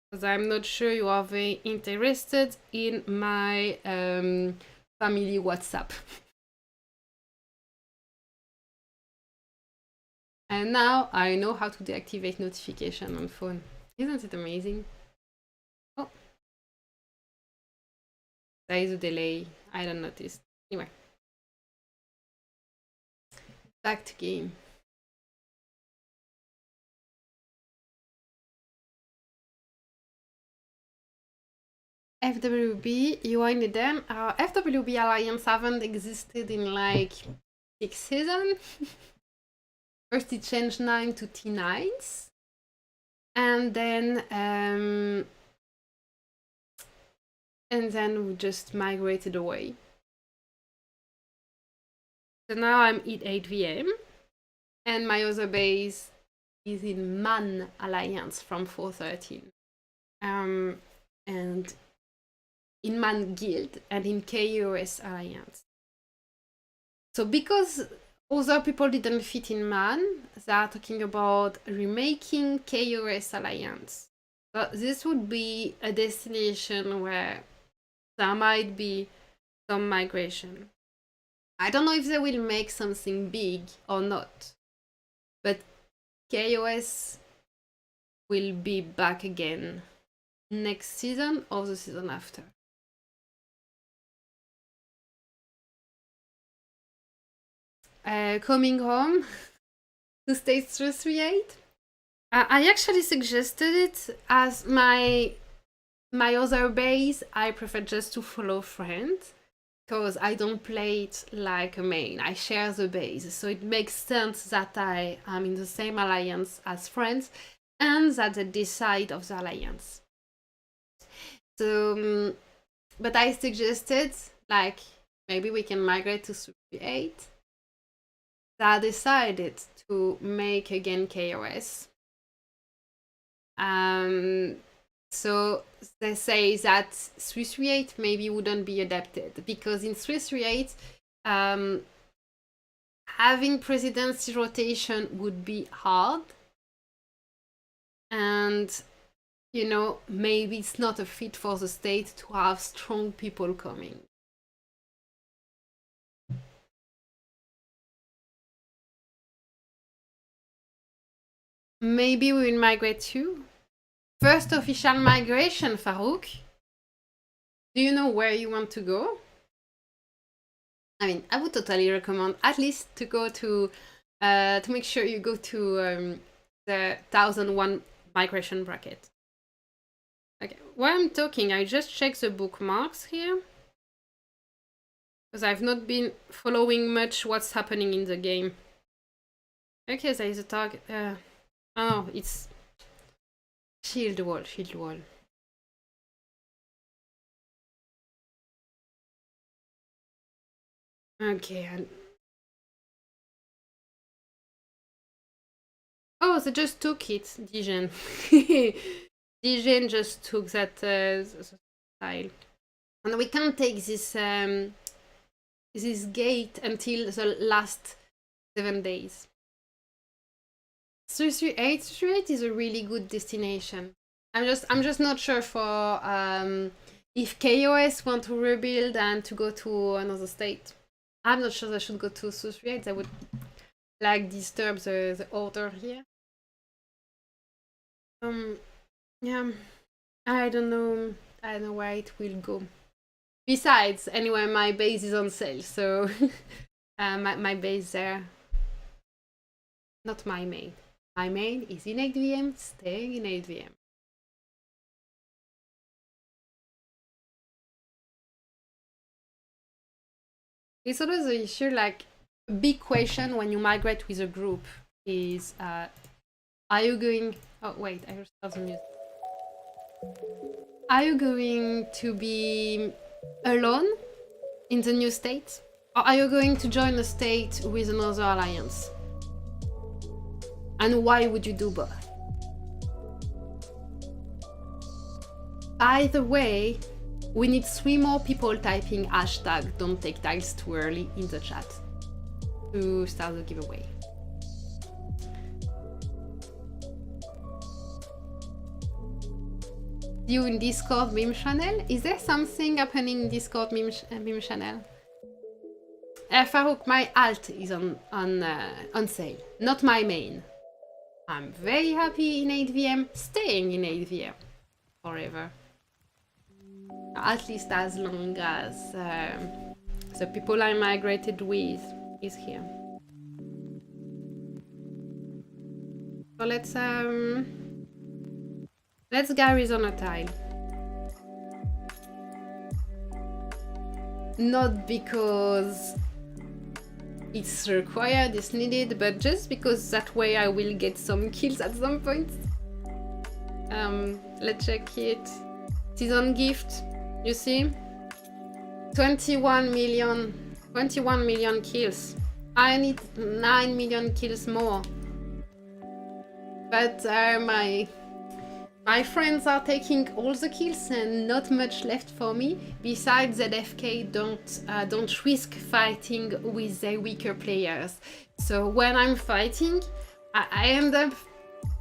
Because I'm not sure you are very interested in my family WhatsApp. And now I know how to deactivate notification on phone. Isn't it amazing? Oh, there is a delay. I don't notice. Anyway, back to game. FWB, you are in Eden. FWB Alliance haven't existed in like 6 seasons. First it changed 9 to T9s. And then we just migrated away. So now I'm in 8VM, and my other base is in Man Alliance from 413. And in Man Guild and in KOS Alliance. So because other people didn't fit in Man, they are talking about remaking KOS Alliance. So this would be a destination where there might be some migration. I don't know if they will make something big or not, but KOS will be back again next season or the season after. Coming home to State 338. I actually suggested it as my other base. I prefer just to follow friends because I don't play it like a main. I share the base, so it makes sense that I am in the same alliance as friends and that they decide of the alliance. So, but I suggested like maybe we can migrate to 338. They decided to make again KOS. So they say that 338 maybe wouldn't be adapted because in 338 having presidency rotation would be hard, and you know, maybe it's not a fit for the state to have strong people coming. Maybe we will migrate too. First official migration, Farouk. Do you know where you want to go? I mean, I would totally recommend at least to go to make sure you go to the 1001 migration bracket. Okay, while I'm talking, I just check the bookmarks here. Because I've not been following much what's happening in the game. Okay, there is a target. Oh, it's shield wall, shield wall. Okay. Oh, they just took it, Dijon. Dijon just took that tile. And we can't take this this gate until the last 7 days. 338 is a really good destination. I'm just not sure for if KOS want to rebuild and to go to another state. I'm not sure they should go to 338. That would like disturb the order here. Yeah, I don't know where it will go. Besides, anyway, my base is on sale, so my base there. Not my main. My main is in 8VM, staying in 8VM. It's always the issue, like, a big question when you migrate with a group is, are you going... Oh, wait, I will start the music. Are you going to be alone in the new state? Or are you going to join a state with another alliance? And why would you do both? Either way, we need 3 more people typing hashtag don't take tiles too early in the chat to start the giveaway. You in Discord meme channel? Is there something happening in Discord meme channel? Farouk, my alt is on sale, not my main. I'm very happy in 8VM, staying in 8VM forever. At least as long as the people I migrated with is here. So let's garrison a tile. Not because it's required, it's needed, but just because that way I will get some kills at some point. Let's check it. Season gift, you see? 21 million kills. I need 9 million kills more. But my friends are taking all the kills and not much left for me. Besides, ZFK don't risk fighting with the weaker players. So when I'm fighting, I end up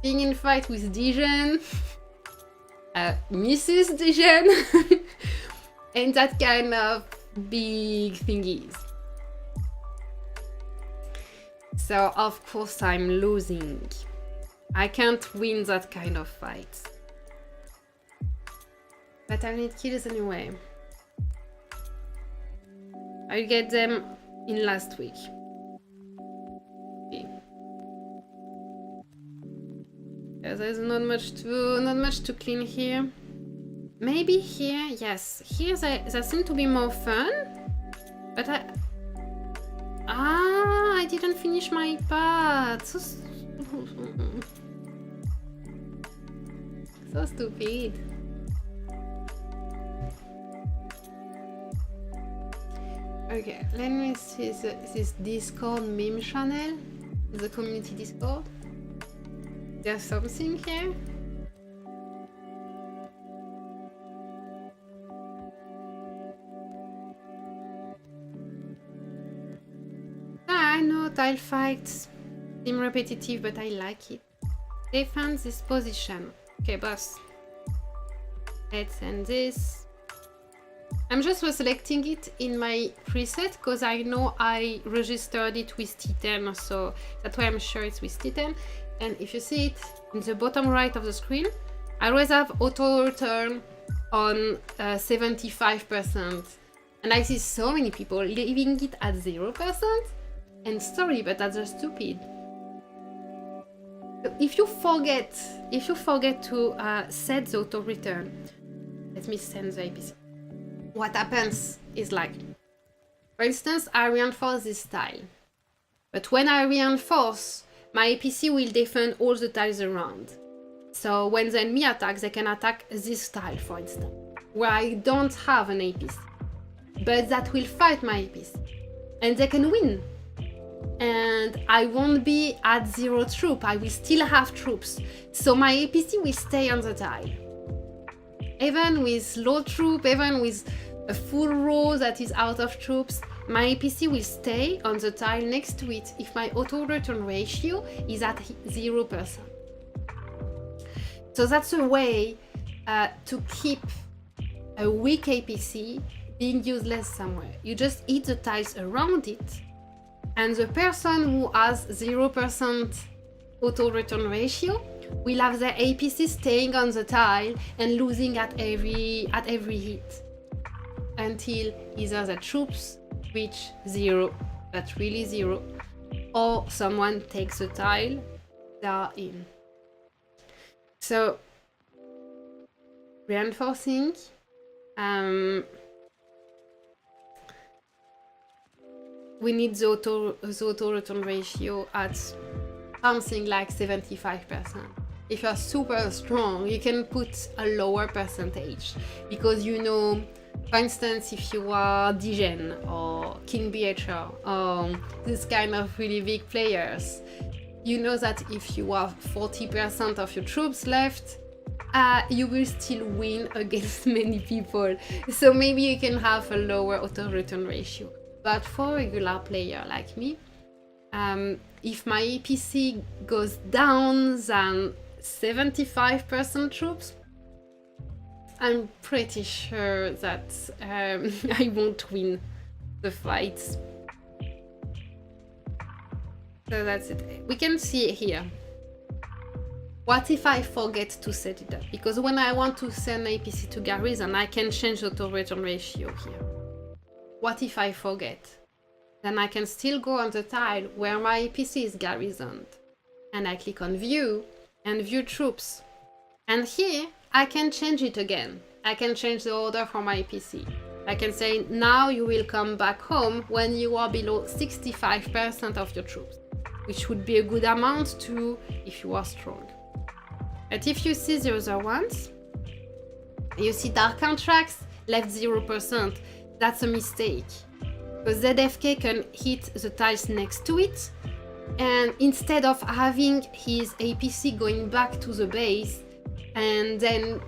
being in fight with Dijon, Mrs. Dijon, and that kind of big thingies. So of course I'm losing. I can't win that kind of fight. But I need kills anyway. I get them in last week. Okay. There's not much to clean here. Maybe here, yes. Here there seem to be more fun. But I didn't finish my part. So stupid. Okay, let me see this Discord meme channel, the community Discord. There's something here. I know tile fights seem repetitive, but I like it. Defend this position. Okay, boss. Let's end this. I'm just selecting it in my preset because I know I registered it with T10, so that's why I'm sure it's with T10. And if you see it in the bottom right of the screen, I always have auto return on 75%. And I see so many people leaving it at 0%. And sorry, but that's just stupid. So if you forget to set the auto return, let me send the APC. What happens is like, for instance, I reinforce this tile. But when I reinforce, my APC will defend all the tiles around. So when the enemy attacks, they can attack this tile, for instance, where I don't have an APC. But that will fight my APC. And they can win. And I won't be at 0 troop, I will still have troops. So my APC will stay on the tile. Even with low troop, even with a full row that is out of troops, my APC will stay on the tile next to it if my auto return ratio is at 0%. So that's a way to keep a weak APC being useless somewhere. You just hit the tiles around it, and the person who has 0% auto return ratio will have their APC staying on the tile and losing at every hit until either the troops reach 0, but really 0, or someone takes the tile they are in. So reinforcing, we need the auto return ratio at something like 75%. If you're super strong, you can put a lower percentage, because you know, for instance, if you are Degen or King BHR or this kind of really big players, you know that if you have 40% of your troops left, you will still win against many people. So maybe you can have a lower auto return ratio. But for a regular player like me, if my APC goes down than 75% troops, I'm pretty sure that I won't win the fights. So that's it. We can see it here. What if I forget to set it up? Because when I want to send APC to garrison, I can change the auto return ratio here. What if I forget? Then I can still go on the tile where my APC is garrisoned. And I click on view and view troops. And here I can change it again. I can change the order for my APC. I can say now you will come back home when you are below 65% of your troops, which would be a good amount too if you are strong. But if you see the other ones, you see dark contracts left 0%. That's a mistake. Because ZFK can hit the tiles next to it, and instead of having his APC going back to the base and then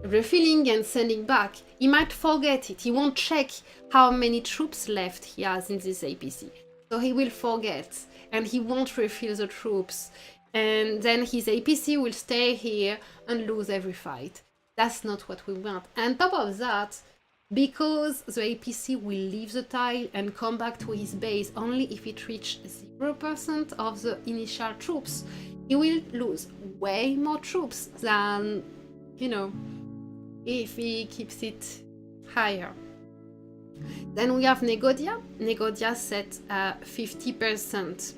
refilling and sending back, he might forget it. He won't check how many troops left he has in this APC. So he will forget and he won't refill the troops. And then his APC will stay here and lose every fight. That's not what we want. And on top of that, because the APC will leave the tile and come back to his base only if it reaches 0% of the initial troops, he will lose way more troops than, you know, if he keeps it higher. Then we have Negodia. Negodia set 50%.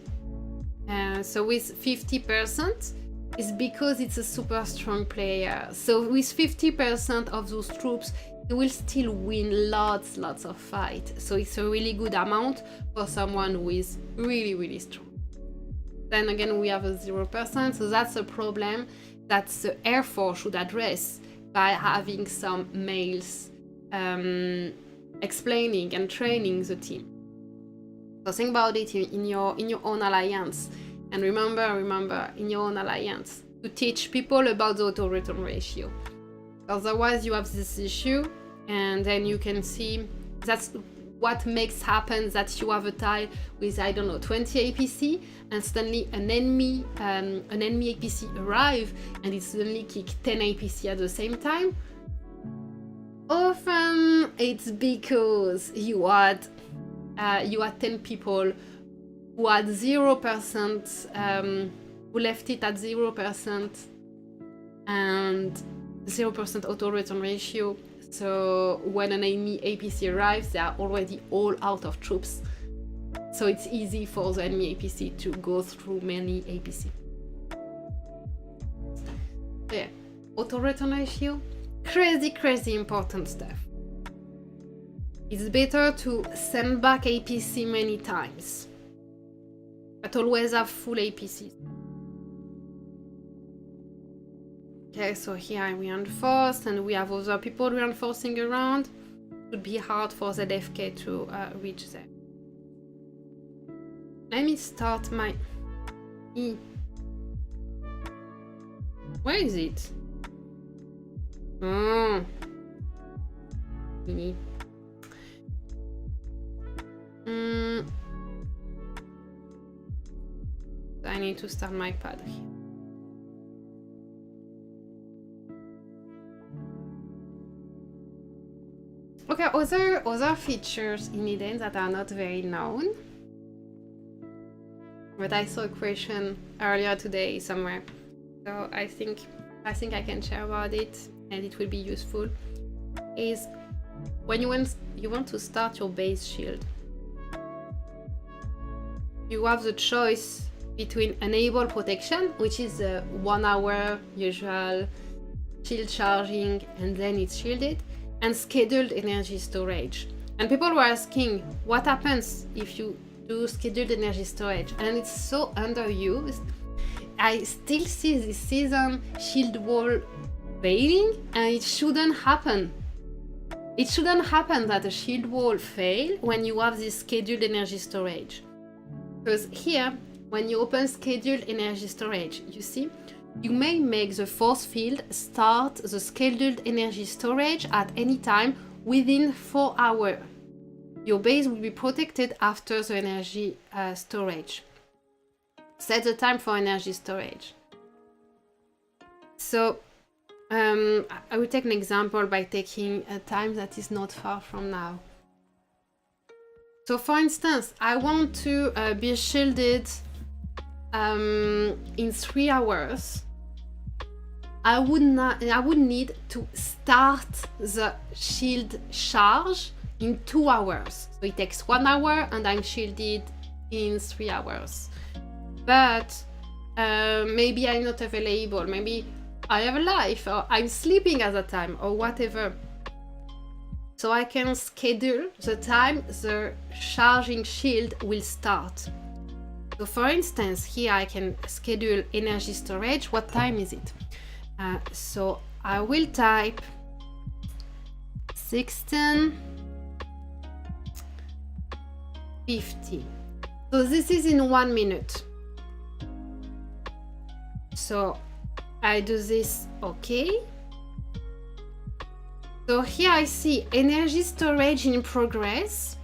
So with 50%, it's because it's a super strong player. So with 50% of those troops, he will still win lots of fights. So it's a really good amount for someone who is really strong. Then again, we have a 0%, so that's a problem that the Air Force should address by having some mails explaining and training the team. So think about it in your own alliance, and remember in your own alliance to teach people about the auto return ratio. Otherwise, you have this issue, and then you can see that's what makes happen that you have a tile with, I don't know, 20 APC, and suddenly an enemy APC arrive, and it suddenly kick 10 APC at the same time. Often it's because you had 10 people who had 0% we left it at 0% and 0% auto return ratio. So when an enemy APC arrives, they are already all out of troops. So it's easy for the enemy APC to go through many APC. So yeah, auto return ratio, crazy important stuff. It's better to send back APC many times, but always have full APCs. Okay, so here I reinforced and we have other people reinforcing around. It would be hard for ZFK to reach there. Let me start my E. Where is it? Oh. E. I need to start my pad here. Okay, other features in Eden that are not very known. But I saw a question earlier today somewhere. So I think I can share about it and it will be useful. Is when you want to start your base shield, you have the choice between enable protection, which is a 1 hour usual shield charging and then it's shielded, and scheduled energy storage. And people were asking what happens if you do scheduled energy storage, and it's so underused. I still see this season shield wall failing, and it shouldn't happen. It shouldn't happen that a shield wall fail when you have this scheduled energy storage. Because here, when you open scheduled energy storage, you see, you may make the force field start the scheduled energy storage at any time within 4 hours. Your base will be protected after the energy storage. Set the time for energy storage. So I will take an example by taking a time that is not far from now. So for instance, I want to be shielded in 3 hours. I would need to start the shield charge in 2 hours. So it takes 1 hour and I'm shielded in 3 hours. But maybe I'm not available. Maybe I have a life or I'm sleeping at the time or whatever. So I can schedule the time the charging shield will start. So for instance, here I can schedule energy storage. What time is it? So I will type 16:50. So this is in 1 minute. So I do this, okay. So here I see energy storage in progress.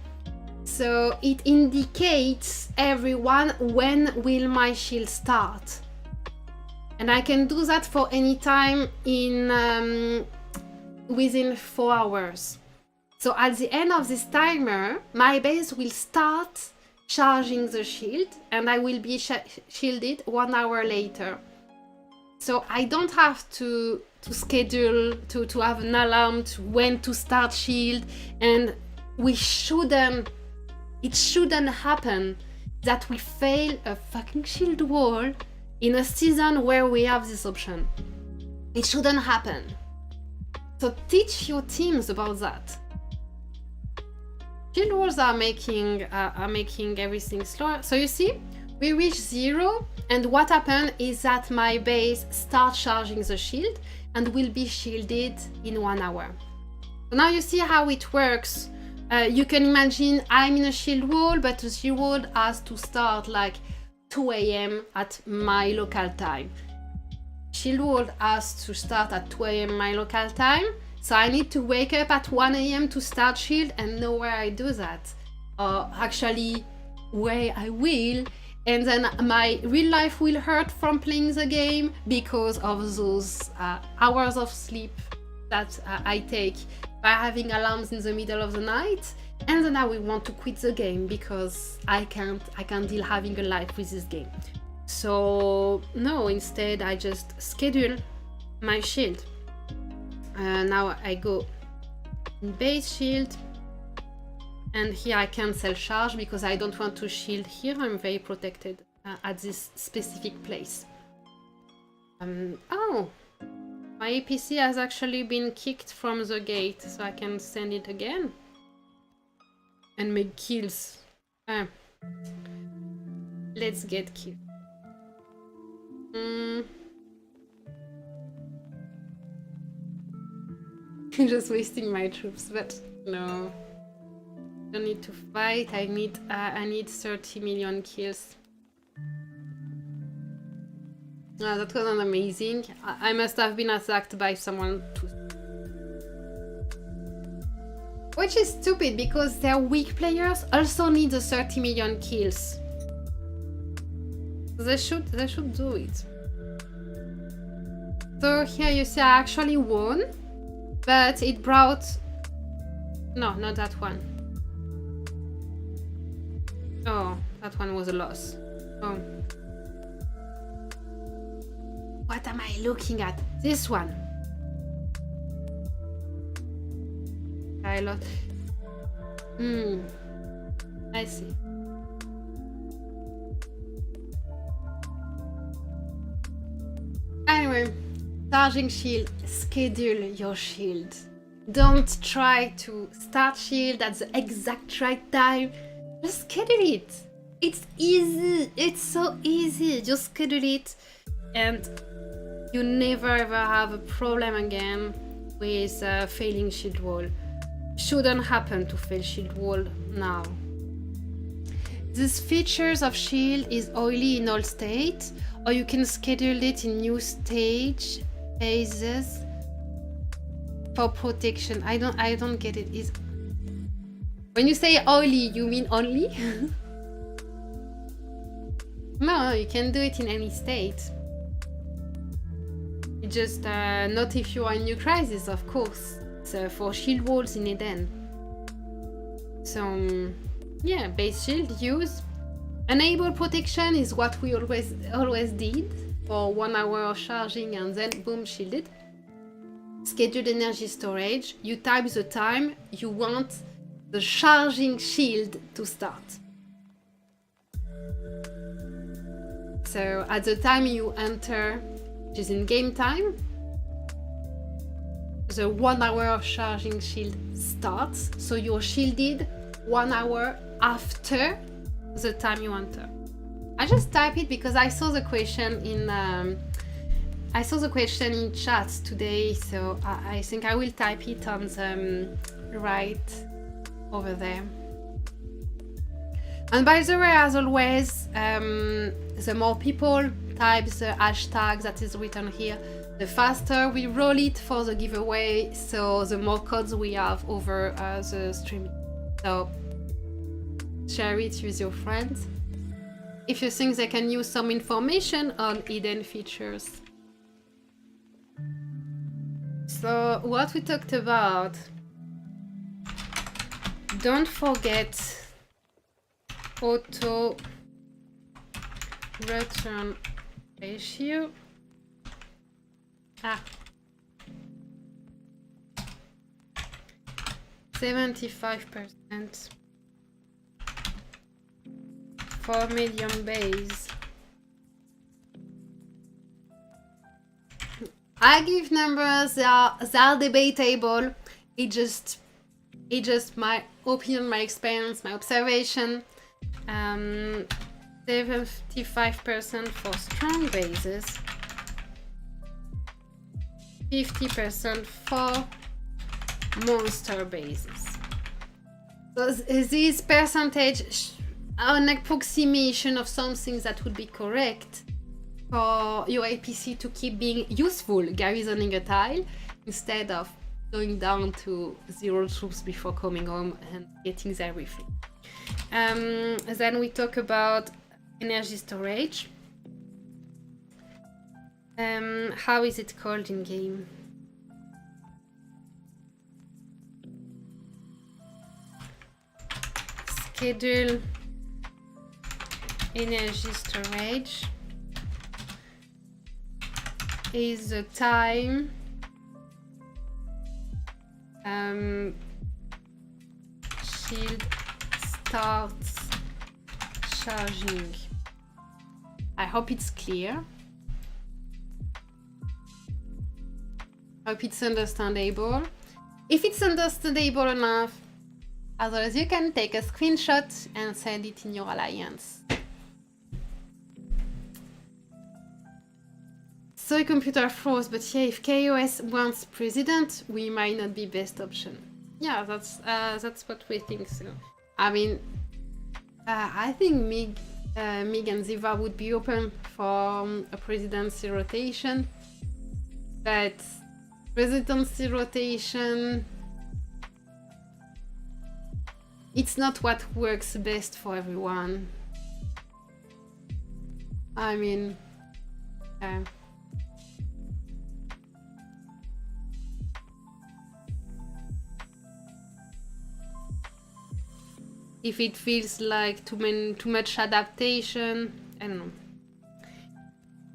So it indicates everyone when will my shield start. And I can do that for any time in within 4 hours. So at the end of this timer, my base will start charging the shield and I will be shielded 1 hour later. So I don't have to schedule, to have an alarm to when to start shield, and it shouldn't happen that we fail a fucking shield wall in a season where we have this option. It shouldn't happen. So teach your teams about that. Shield walls are making everything slower. So you see, we reach 0, and what happened is that my base starts charging the shield and will be shielded in 1 hour. So now you see how it works. You can imagine I'm in a shield wall, but the shield wall has to start like 2 a.m. at my local time. Shield wall has to start at 2 a.m. my local time. So I need to wake up at 1 a.m. to start shield and know where I do that. Or actually where I will. And then my real life will hurt from playing the game because of those hours of sleep that I take by having alarms in the middle of the night. And then I will want to quit the game because I can't deal having a life with this game. So no, instead I just schedule my shield. Now I go in base shield, and here I cancel charge because I don't want to shield here. I'm very protected at this specific place. Oh, my APC has actually been kicked from the gate, so I can send it again and make kills. Let's get killed. Just wasting my troops, but no. Don't need to fight. I need 30 million kills. That wasn't amazing. I must have been attacked by someone too. Which is stupid because their weak players also need the 30 million kills. They should do it. So here you see I actually won, but it brought... No, not that one. Oh, that one was a loss. Oh. What am I looking at? This one. I lost. I see. Anyway, charging shield, schedule your shield. Don't try to start shield at the exact right time. Just schedule it. It's easy. It's so easy. Just schedule it and you never ever have a problem again with failing shield wall. Shouldn't happen to fail shield wall now. These features of shield is only in all state, or you can schedule it in new stage phases for protection. I don't get it. Is when you say only, you mean only? No, you can do it in any state. You just not if you are in new crisis, of course. It's for shield walls in Eden. So yeah, base shield use. Enable protection is what we always did for 1 hour of charging and then boom, shielded. Scheduled energy storage. You type the time you want the charging shield to start. So at the time you enter, which is in game time, the 1 hour of charging shield starts. So you're shielded 1 hour after the time you enter. I just type it because I saw the question in chat today, so I think I will type it on the right over there. And by the way, as always, the more people type the hashtag that is written here, the faster we roll it for the giveaway, so the more codes we have over the stream. So share it with your friends if you think they can use some information on hidden features. So what we talked about, don't forget auto return ratio. 75% for medium base. I give numbers, they are debatable. It's just my opinion, my experience, my observation. 75% for strong bases, 50% for monster bases. So this percentage are an approximation of something that would be correct for your APC to keep being useful garrisoning a tile instead of going down to 0 troops before coming home and getting their refill. Then we talk about energy storage. How is it called in game? Schedule energy storage. is the time shield starts charging. I hope it's clear. Hope it's understandable. If it's understandable enough, as well as you can take a screenshot and send it in your alliance. So computer froze, but yeah, if KOS wants president, we might not be best option. Yeah, that's what we think. So, I mean, I think Mig and Ziva would be open for a presidency rotation, but presidency rotation, it's not what works best for everyone. I mean, if it feels like too much adaptation, I don't know.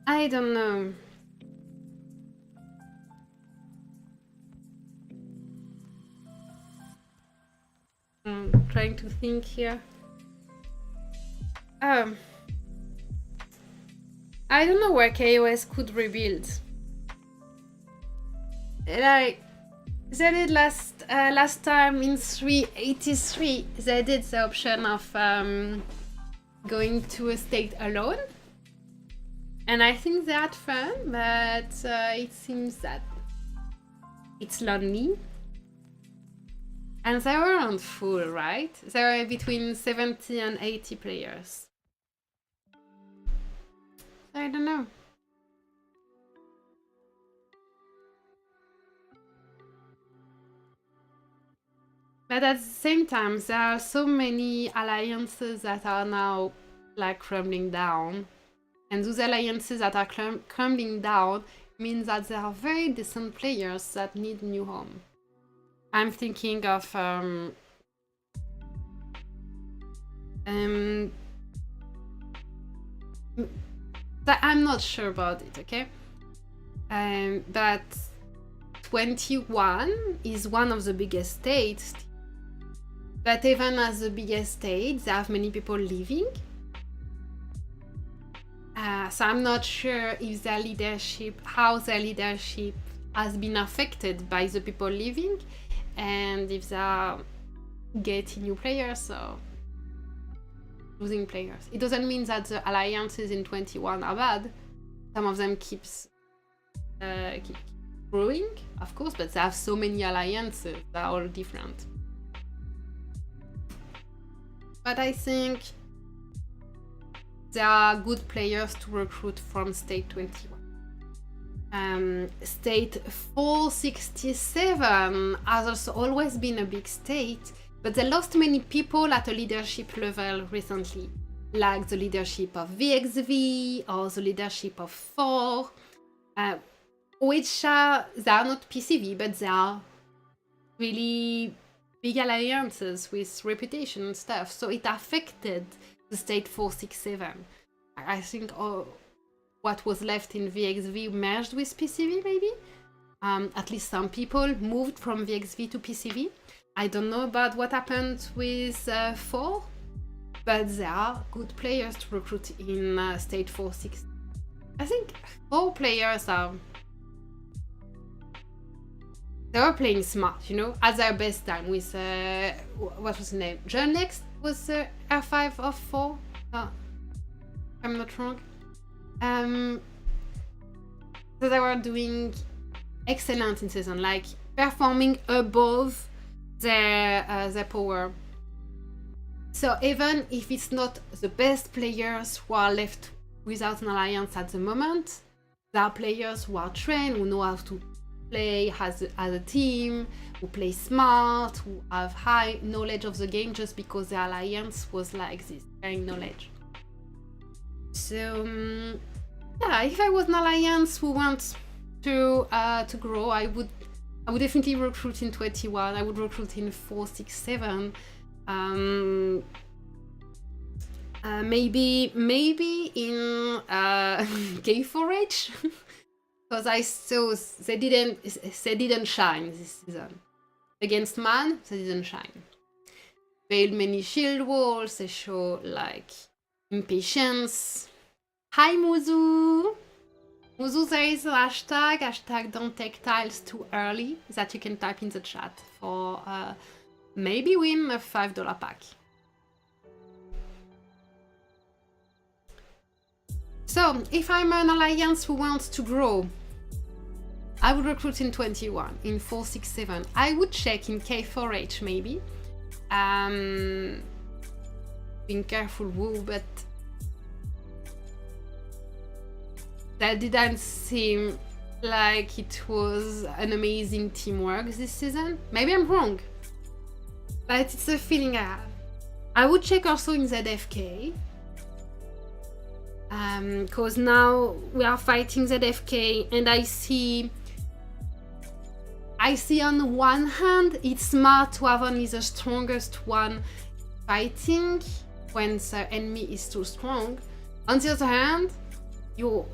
I don't know. I'm trying to think here. I don't know where KOS could rebuild. Like they did last time in 383, they did the option of going to a state alone, and I think they had fun, but it seems that it's lonely. And they weren't full, right? They were between 70 and 80 players. I don't know. But at the same time, there are so many alliances that are now like crumbling down. And those alliances that are crumbling down means that there are very decent players that need new home. I'm thinking of I'm not sure about it, okay? But 21 is one of the biggest states, but even as the biggest state, they have many people leaving. So I'm not sure if their leadership, how their leadership has been affected by the people leaving, and if they are getting new players or losing players. It doesn't mean that the alliances in 21 are bad. Some of them keep growing, of course, but they have so many alliances that are all different. But I think there are good players to recruit from State 21. State 467 has also always been a big state, but they lost many people at a leadership level recently, like the leadership of VXV or the leadership of 4, which they are not PCV, but they are really big alliances with reputation and stuff, so it affected the State 467. I think what was left in VXV merged with PCV, maybe? At least some people moved from VXV to PCV. I don't know about what happened with 4, but there are good players to recruit in State 460. I think 4 players are... They were playing smart, you know, at their best time with... what was the name? John Next was R5 of 4? I'm not wrong. So they were doing excellent in season, like performing above their power. So even if it's not the best players who are left without an alliance at the moment, there are players who are trained, who know how to play as a team, who play smart, who have high knowledge of the game just because the alliance was like this, sharing knowledge. So yeah, if I was an alliance who wants to grow, I would definitely recruit in 21. I would recruit in 467. Maybe in K4H. because I saw they didn't shine this season. Against man, they didn't shine. Failed many shield walls, they show like impatience. Hi Muzu! Muzu, there is a hashtag don't take tiles too early, that you can type in the chat for maybe win a $5 pack. So, if I'm an alliance who wants to grow, I would recruit in 21, in 467. I would check in K4H maybe. Being careful, woo, but that didn't seem like it was an amazing teamwork this season. Maybe I'm wrong, but it's a feeling I have. I would check also in ZFK, because now we are fighting ZFK, and I see on the one hand it's smart to have only the strongest one fighting when the enemy is too strong. On the other hand, you're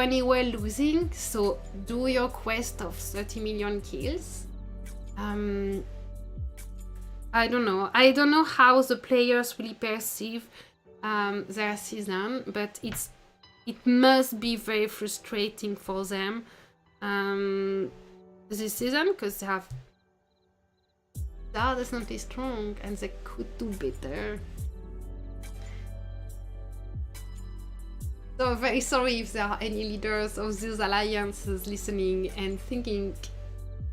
anyway losing, so do your quest of 30 million kills. I don't know how the players really perceive their season, but it must be very frustrating for them this season, because they are definitely strong and they could do better. So very sorry if there are any leaders of these alliances listening and thinking,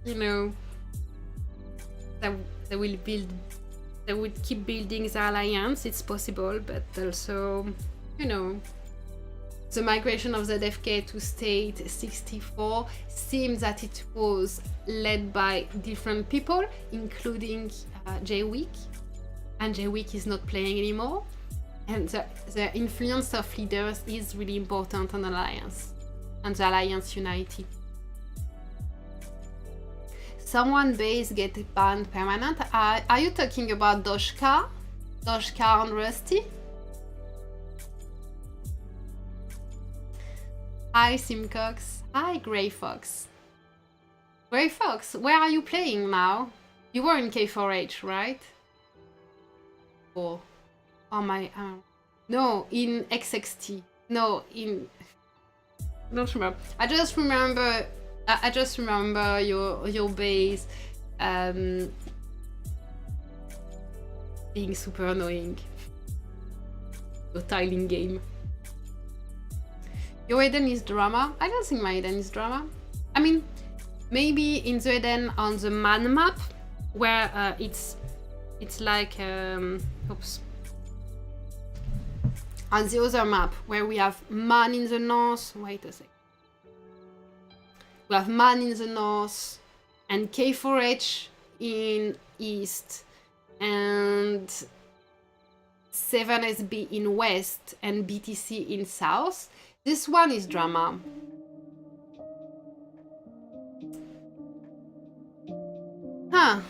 that they would keep building the alliance. It's possible, but also, the migration of ZFK to state 64 seems that it was led by different people, including J-Week, and J-Week is not playing anymore. And the influence of leaders is really important on Alliance and the Alliance unity. Someone base get banned permanent. Are you talking about Doshka? Doshka and Rusty? Hi Simcox. Hi Grey Fox. Grey Fox, where are you playing now? You were in K4H, right? Or... Oh my, no, in XXT. No, in... I don't remember. I just remember your base being super annoying. Your tiling game. Your Eden is drama? I don't think my Eden is drama. I mean, maybe in the Eden on the man map, where it's like, oops. On the other map, where we have man in the north, wait a sec. We have man in the north, and K4H in east, and 7SB in west, and BTC in south. This one is drama. Huh.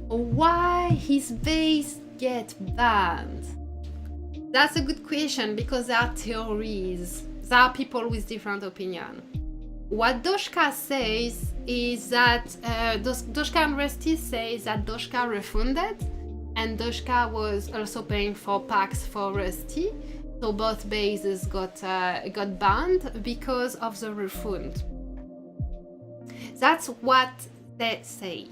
Why his base get banned? That's a good question, because there are theories. There are people with different opinion. What Doshka says is that Doshka and Rusty say that Doshka refunded, and Doshka was also paying for packs for Rusty, so both bases got banned because of the refund. That's what they say.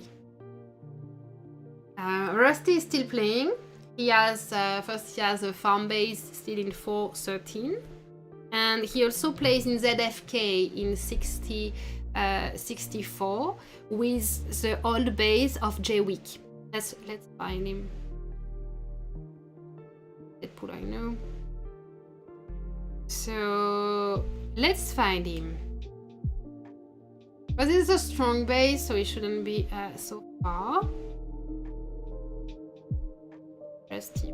Rusty is still playing. He has first he has a farm base still in 413, and he also plays in ZFK in 64 with the old base of J-Week. Let's find him. Deadpool, I know. So let's find him. But this is a strong base, so he shouldn't be so far. Rusty.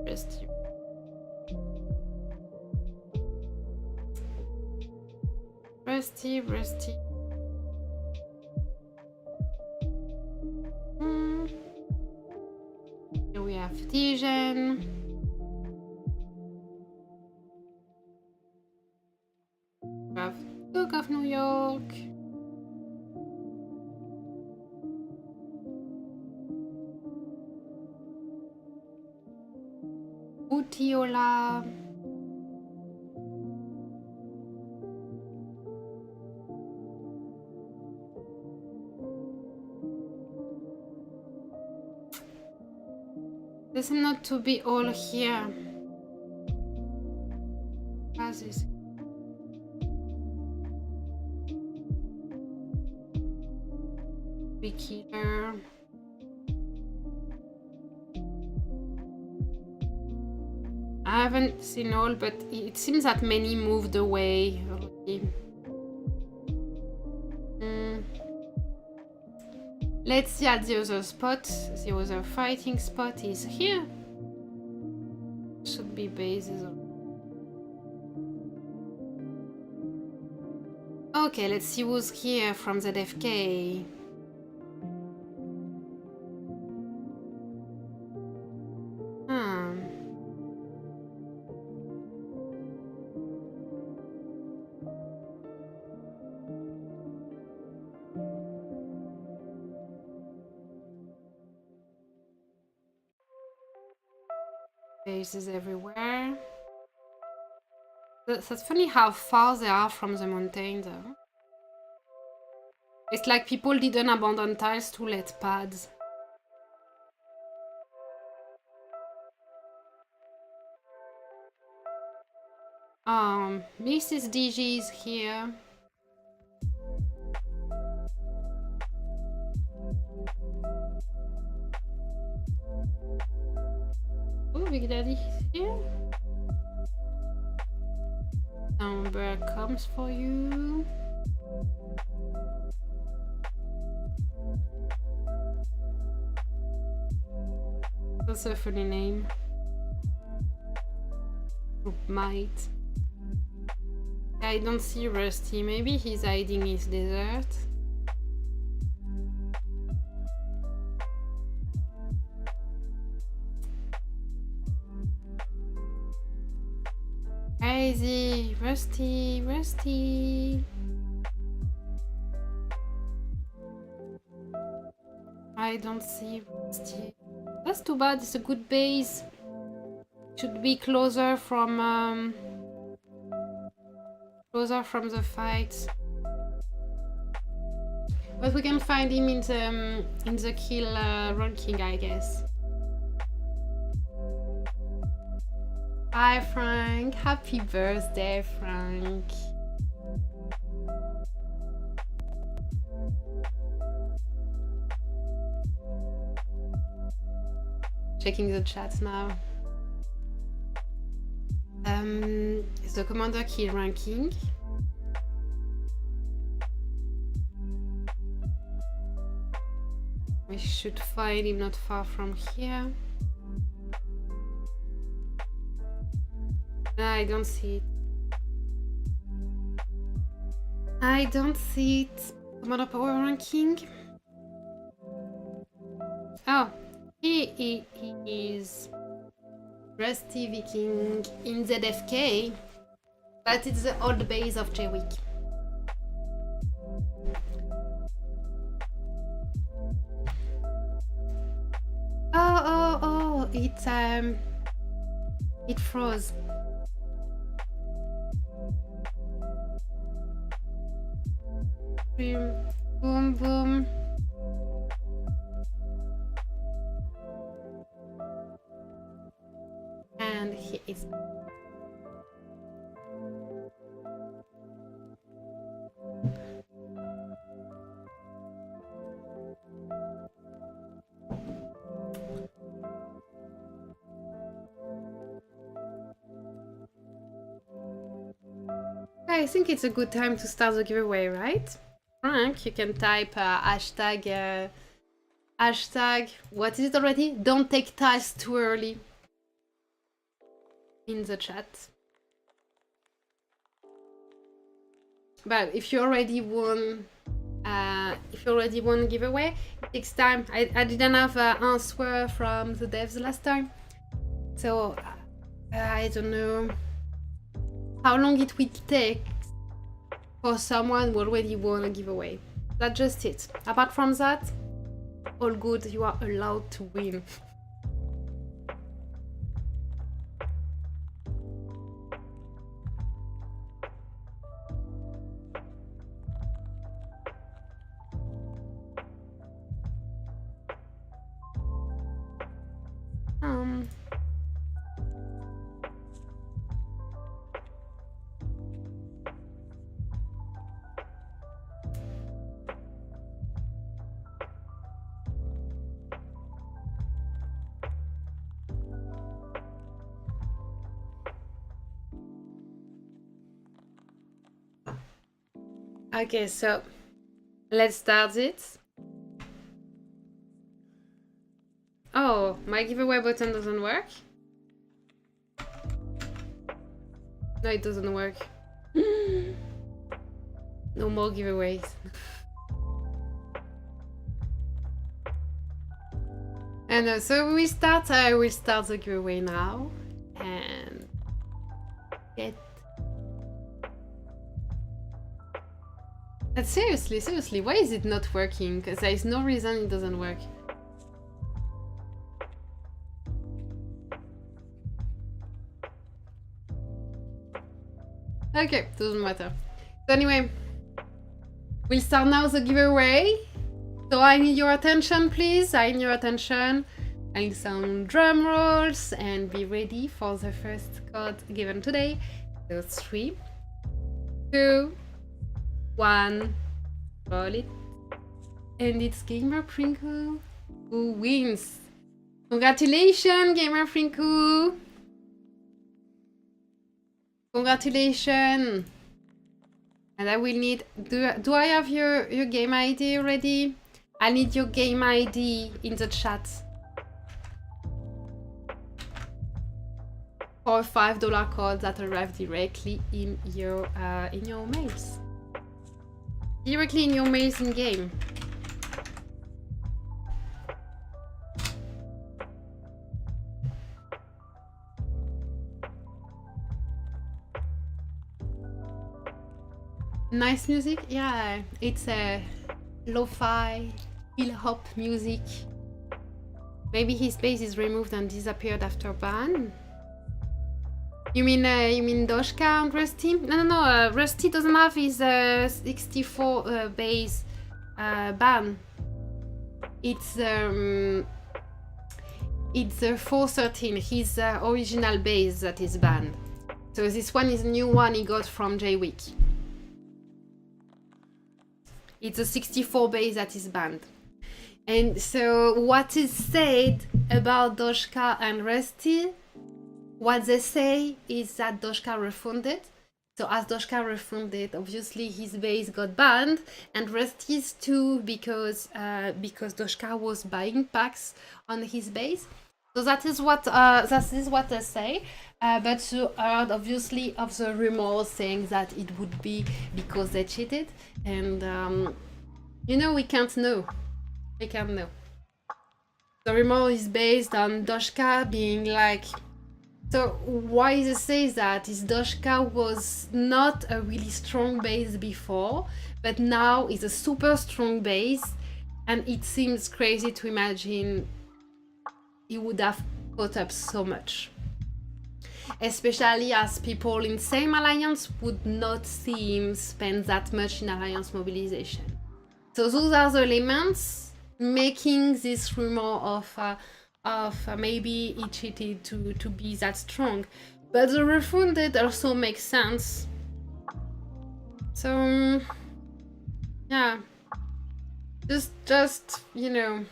Here we have Dijon. We have Duke of New York. Utiola. They seem not to be all here. As is. Big killer. I haven't seen all, but it seems that many moved away already. Let's see at the other spot. The other fighting spot is here. Should be bases. Okay, let's see who's here from ZFK. Bases everywhere. That's funny how far they are from the mountain though. It's like people didn't abandon tiles to let pads. Mrs. DG is here. Oh, Big Daddy is here. Number comes for you. That's a funny name. Might. I don't see Rusty. Maybe he's hiding his desert. Crazy. Rusty, Rusty. I don't see Rusty. That's too bad. It's a good base. Should be closer from the fight. But we can find him in the kill ranking, I guess. Hi Frank, happy birthday Frank. Checking the chat now. The commander kill ranking. We should find him not far from here. I don't see it. I don't see it. Commander power ranking. Oh, he is Rusty Viking in ZFK, but it's the old base of Jwick. Oh, it froze. Boom, boom. And he is. I think it's a good time to start the giveaway, right? Frank, you can type hashtag, what is it already? Don't take tiles too early in the chat. But if you already won, giveaway, it takes time. I didn't have an answer from the devs last time, so I don't know how long it will take for someone who already won a giveaway. That's just it. Apart from that, all good. You are allowed to win. Okay, so let's start it. Oh, my giveaway button doesn't work? No, it doesn't work. No more giveaways. And so we start. I will start the giveaway now and get. And seriously, why is it not working? Because there is no reason it doesn't work. Okay, doesn't matter. So anyway, we'll start now the giveaway. So I need your attention, please. I need your attention. I need some drum rolls and be ready for the first card given today. So 3, 2, 1, roll it. And it's Gamer Prinko who wins. Congratulations, Gamer Prinko! Congratulations! And I will need... Do I have your game ID already? I need your game ID in the chat. For a $5 code that arrives directly in your mails. Directly in your mails in game. Nice music, yeah. It's a lo-fi, hill-hop music. Maybe his bass is removed and disappeared after ban. You mean Doshka and Rusty? No. Rusty doesn't have his 64 bass ban. It's the 413, his original bass that is banned. So this one is a new one he got from J-Week. It's a 64 bass that is banned. And so what is said about Doshka and Rusty, what they say is that Doshka refunded. So as Doshka refunded, obviously his bass got banned, and Rusty's too, because Doshka was buying packs on his bass. So that is what they say. But you heard obviously of the rumors saying that it would be because they cheated, and you know, we can't know. We can't know. The rumor is based on Doshka being like. So why they say that is Doshka was not a really strong bass before, but now is a super strong bass, and it seems crazy to imagine he would have caught up so much. Especially as people in same alliance would not see him spend that much in alliance mobilization. So those are the elements making this rumor of maybe he cheated to be that strong. But the refunded also makes sense. So yeah, just you know,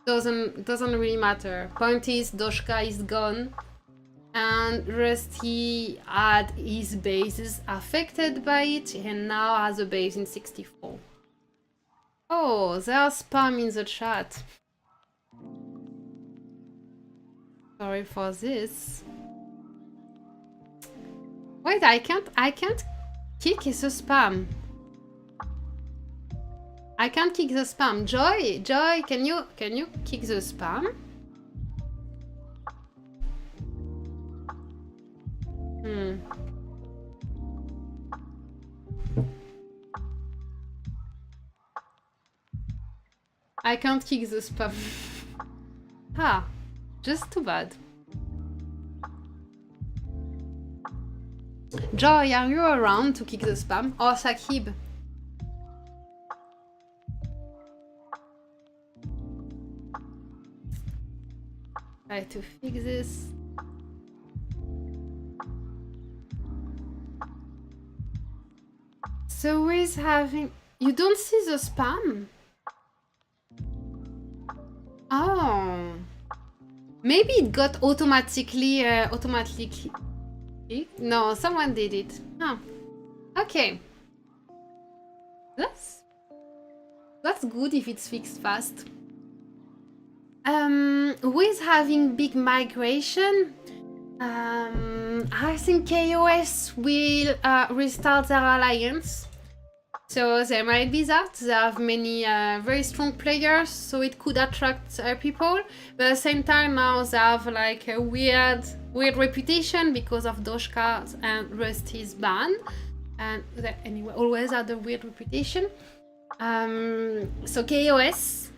doesn't really matter. Point is Doshka is gone, and Rusty had his bases affected by it, and now has a base in 64. Oh, there's spam in the chat. Sorry for this. Wait, I can't kick the spam. I can't kick the spam. Joy, can you kick the spam? I can't kick the spam. Ah, just too bad. Joy, are you around to kick the spam? Or Sakib? Try to fix this. So who is having... You don't see the spam? Oh. Maybe it got automatically... No, someone did it. Oh. Okay. That's good if it's fixed fast. Who is having big migration? I think KOS will restart their alliance. So there might be that. They have many very strong players, so it could attract people. But at the same time, now they have like a weird reputation because of Doshka and Rusty's ban. And they anyway always had a weird reputation. So KOS,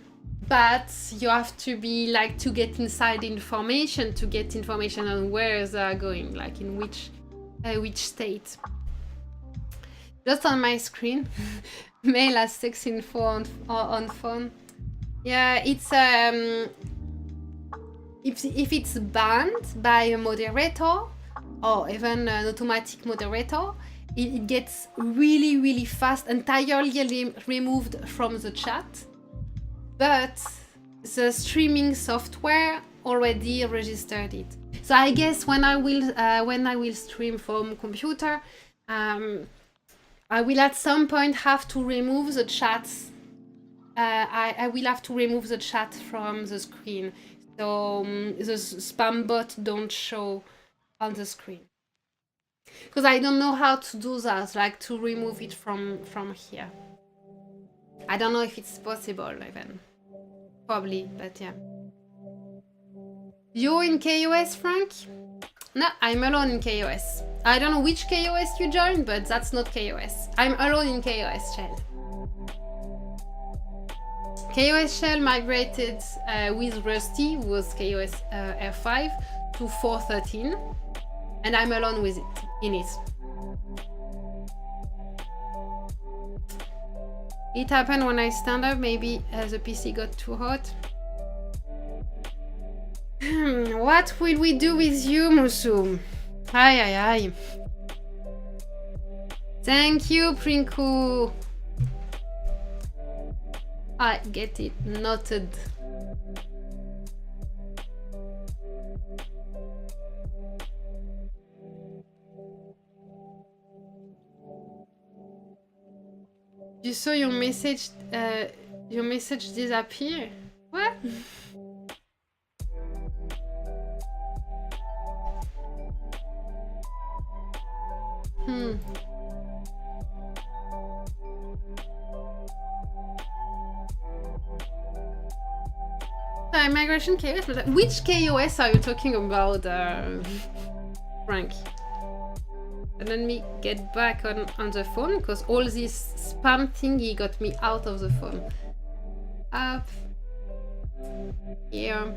but you have to be like to get inside information, to get information on where they are going, like in which state. Just on my screen, mail has sex info on phone. Yeah, it's if it's banned by a moderator or even an automatic moderator, it gets really fast, entirely removed from the chat. But the streaming software already registered it. So I guess when I will stream from computer, I will at some point have to remove the chats. I will have to remove the chat from the screen, so the spam bot don't show on the screen. Because I don't know how to do that, like to remove it from here. I don't know if it's possible even. Probably, but yeah. You in KOS, Frank? No, I'm alone in KOS. I don't know which KOS you joined, but that's not KOS. I'm alone in KOS shell. KOS shell migrated with Rusty, who was KOS R5, to 4.13, and I'm alone with it, in it. It happened when I stand up, maybe the PC got too hot. What will we do with you, Musu? Aye. Thank you, Prinku. I get it. Noted. You saw your message disappear? What? Migration KOS? Which KOS are you talking about, Frank? And let me get back on the phone, because all this spam thingy got me out of the phone. Up here.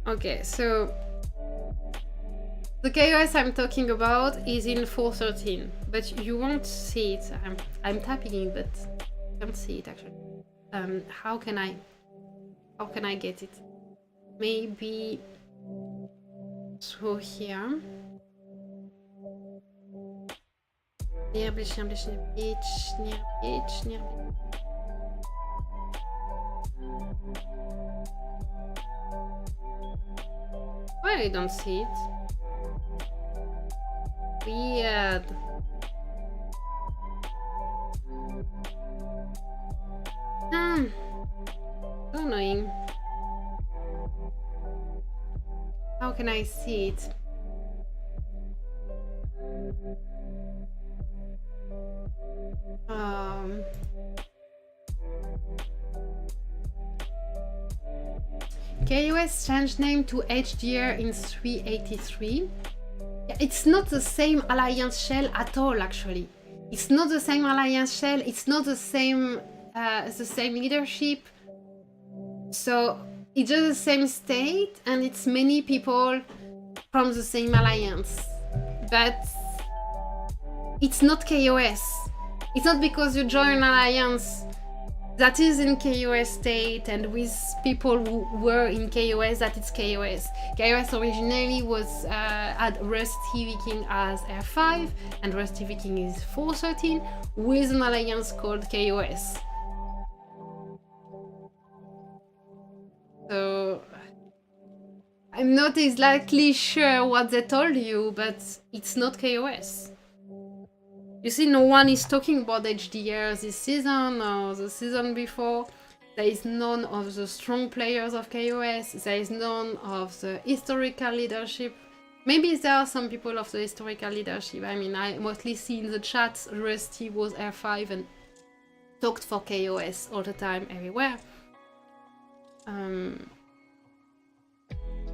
Okay, so the KOS I'm talking about is in 4.13, but you won't see it. I'm tapping it, but you can't see it actually. How can I get it? Maybe through here. Near beach. Why I don't see it? Weird. So annoying. How can I see it? KOS changed name to HDR in 3.83. Yeah, it's not the same Alliance shell at all, actually. It's not the same alliance shell. It's not the same leadership. So it's just the same state, and it's many people from the same alliance. But it's not KOS. It's not because you join an alliance that is in KOS state and with people who were in KOS that it's KOS. KOS originally was had Rusty Viking as R5 and Rusty Viking is 413 with an alliance called KOS. So I'm not exactly sure what they told you, but it's not KOS. You see, no one is talking about HDR this season or the season before. There is none of the strong players of KOS. There is none of the historical leadership. Maybe there are some people of the historical leadership. I mean, I mostly see in the chats Rusty was R5 and talked for KOS all the time, everywhere.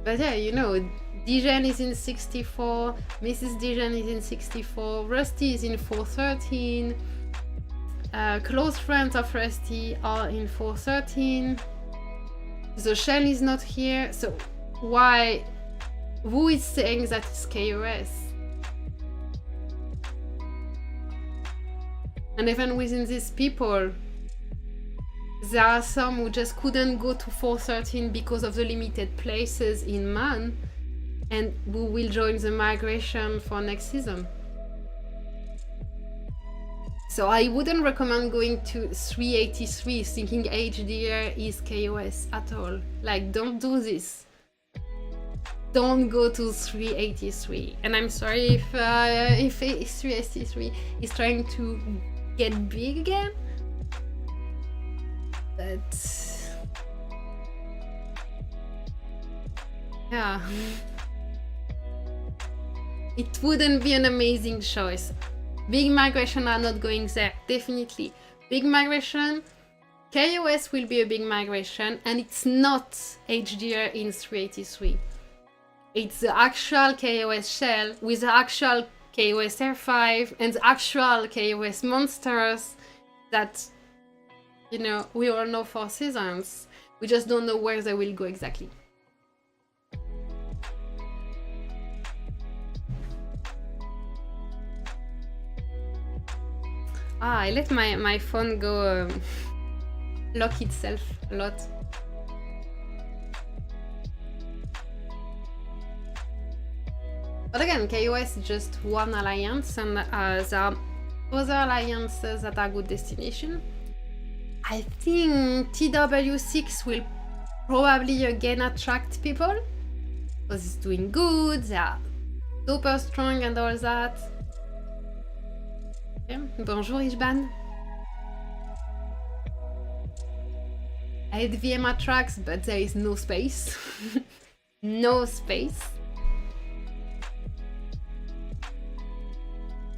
But yeah, you know, Dijon is in 64, Mrs. Dijon is in 64, Rusty is in 413, close friends of Rusty are in 413, the shell is not here, so why, who is saying that it's KOS? And even within these people, there are some who just couldn't go to 413 because of the limited places in MAN, and who will join the migration for next season. So I wouldn't recommend going to 383 thinking HDR is KOS at all. Like, don't do this. Don't go to 383. And I'm sorry if 383 is trying to get big again. But yeah, it wouldn't be an amazing choice. Big migration are not going there, definitely. Big migration, KOS will be a big migration, and it's not HDR in 383. It's the actual KOS shell with the actual KOS R5 and the actual KOS monsters that, you know, we all know for seasons. We just don't know where they will go exactly. I let my phone go lock itself a lot. But again, KOS is just one alliance, and there are other alliances that are good destination. I think TW6 will probably again attract people because it's doing good, they are super strong and all that. Okay. Bonjour Ishban. 8VM attracts, but there is no space. No space.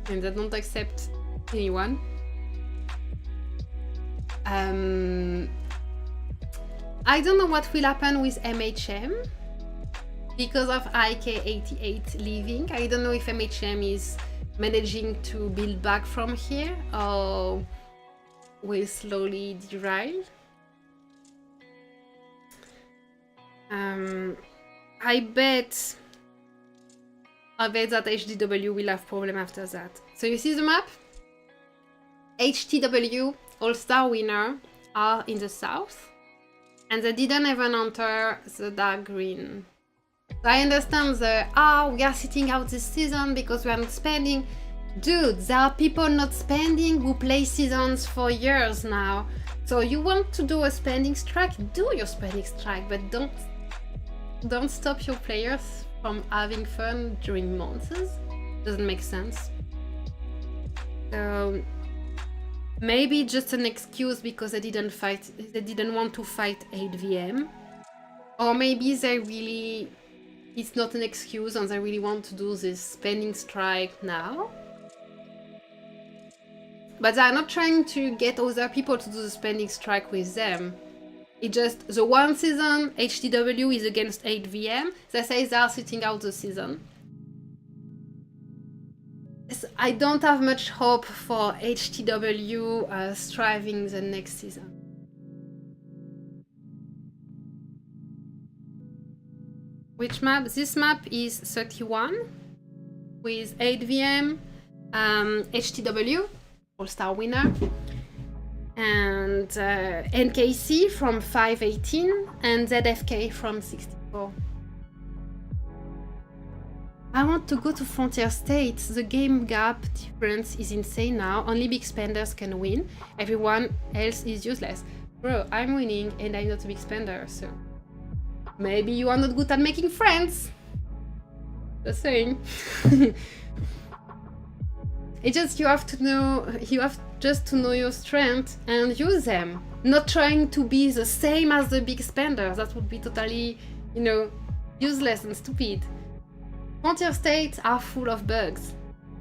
And they don't accept anyone. I don't know what will happen with MHM because of IK88 leaving. I don't know if MHM is managing to build back from here or will slowly derail. I bet that HDW will have problem after that. So you see the map? HTW All-Star winner are in the south, and they didn't even enter the dark green. So I understand we are sitting out this season because we are not spending. Dude, there are people not spending who play seasons for years now. So you want to do a spending strike? Do your spending strike, but don't stop your players from having fun during months. Doesn't make sense. So maybe just an excuse because they didn't want to fight 8VM. Or maybe it's not an excuse and they really want to do this spending strike now. But they're not trying to get other people to do the spending strike with them. It's just the one season HTW is against 8VM. They say they are sitting out the season. I don't have much hope for HTW striving the next season. Which map? This map is 31 with 8 VM, HTW, All-Star winner, and NKC from 518 and ZFK from 64. I want to go to Frontier State. The game gap difference is insane now. Only big spenders can win. Everyone else is useless. Bro, I'm winning and I'm not a big spender, so maybe you are not good at making friends. Just saying. It's just you have just to know your strengths and use them. Not trying to be the same as the big spenders. That would be totally, useless and stupid. Frontier states are full of bugs.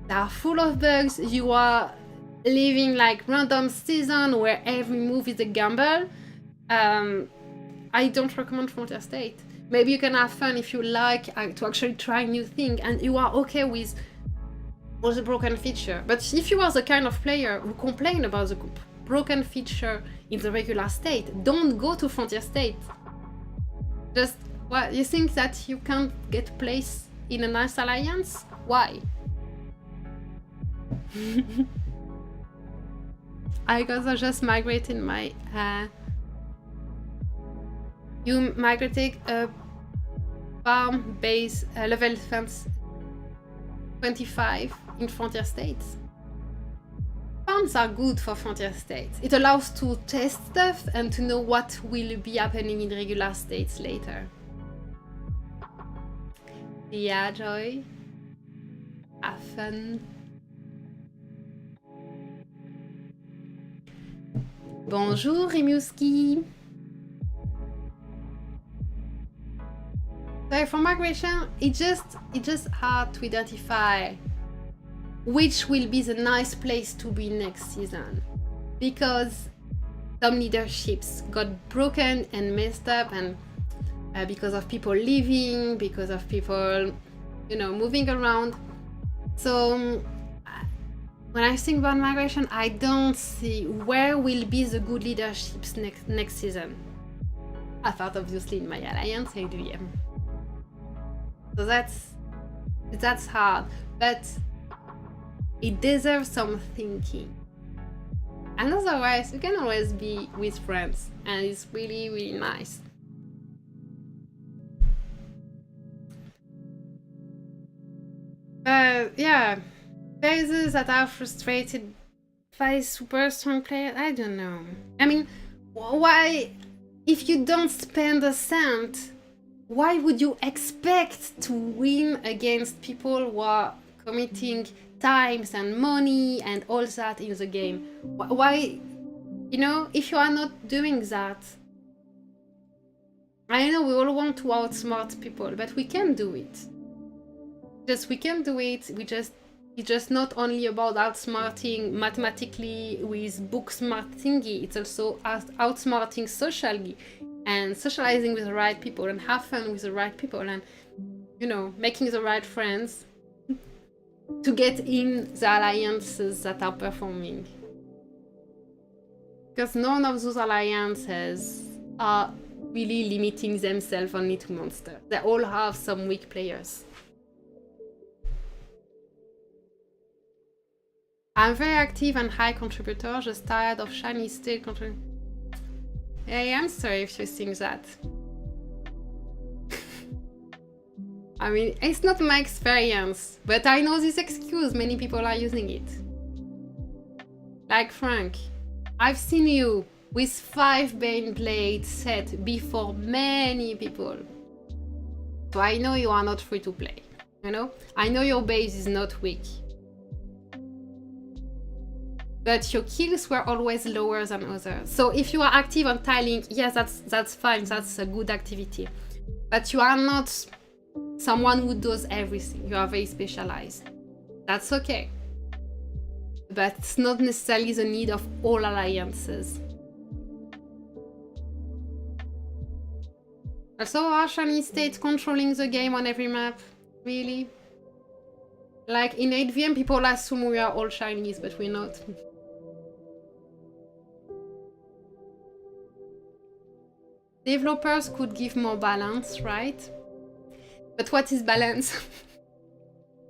They are full of bugs. You are living like random season where every move is a gamble. I don't recommend Frontier State. Maybe you can have fun if you like to actually try new things and you are okay with all the broken feature. But if you are the kind of player who complain about the broken feature in the regular state, don't go to Frontier State. Just, what, you think that you can't get place in a nice alliance? Why? I guys just migrated my you migrated a farm base level fence 25 in Frontier States. Farms are good for Frontier States. It allows to test stuff and to know what will be happening in regular states later. Yeah, Joy. Have fun. Bonjour, Remuski. So for migration, it's just hard to identify which will be the nice place to be next season, because some leaderships got broken and messed up, and because of people leaving, because of people, moving around. So when I think about migration, I don't see where will be the good leaderships next season. I thought obviously in my alliance ADM. So that's hard, but it deserves some thinking. And otherwise, you can always be with friends, and it's really, really nice. Yeah, phases that are frustrated by super strong players, I don't know. I mean, why, if you don't spend a cent, why would you expect to win against people who are committing times and money and all that in the game? Why, if you are not doing that, I know we all want to outsmart people, but we can do it. We can do it. It's just not only about outsmarting mathematically with book smart thingy. It's also outsmarting socially and socializing with the right people and have fun with the right people and making the right friends to get in the alliances that are performing. Because none of those alliances are really limiting themselves only to monsters. They all have some weak players. I'm very active and high contributor, just tired of shiny still contributing. Hey, I'm sorry if you think that. I mean, it's not my experience, but I know this excuse, many people are using it. Like Frank, I've seen you with 5 Bane Blade set before many people. So I know you are not free to play, I know your base is not weak. But your kills were always lower than others. So if you are active on tiling, yes, that's fine, that's a good activity. But you are not someone who does everything. You are very specialized. That's okay. But it's not necessarily the need of all alliances. Also, are shiny states controlling the game on every map? Really? Like in 8VM, people assume we are all Chinese, but we're not. Developers could give more balance, right? But what is balance?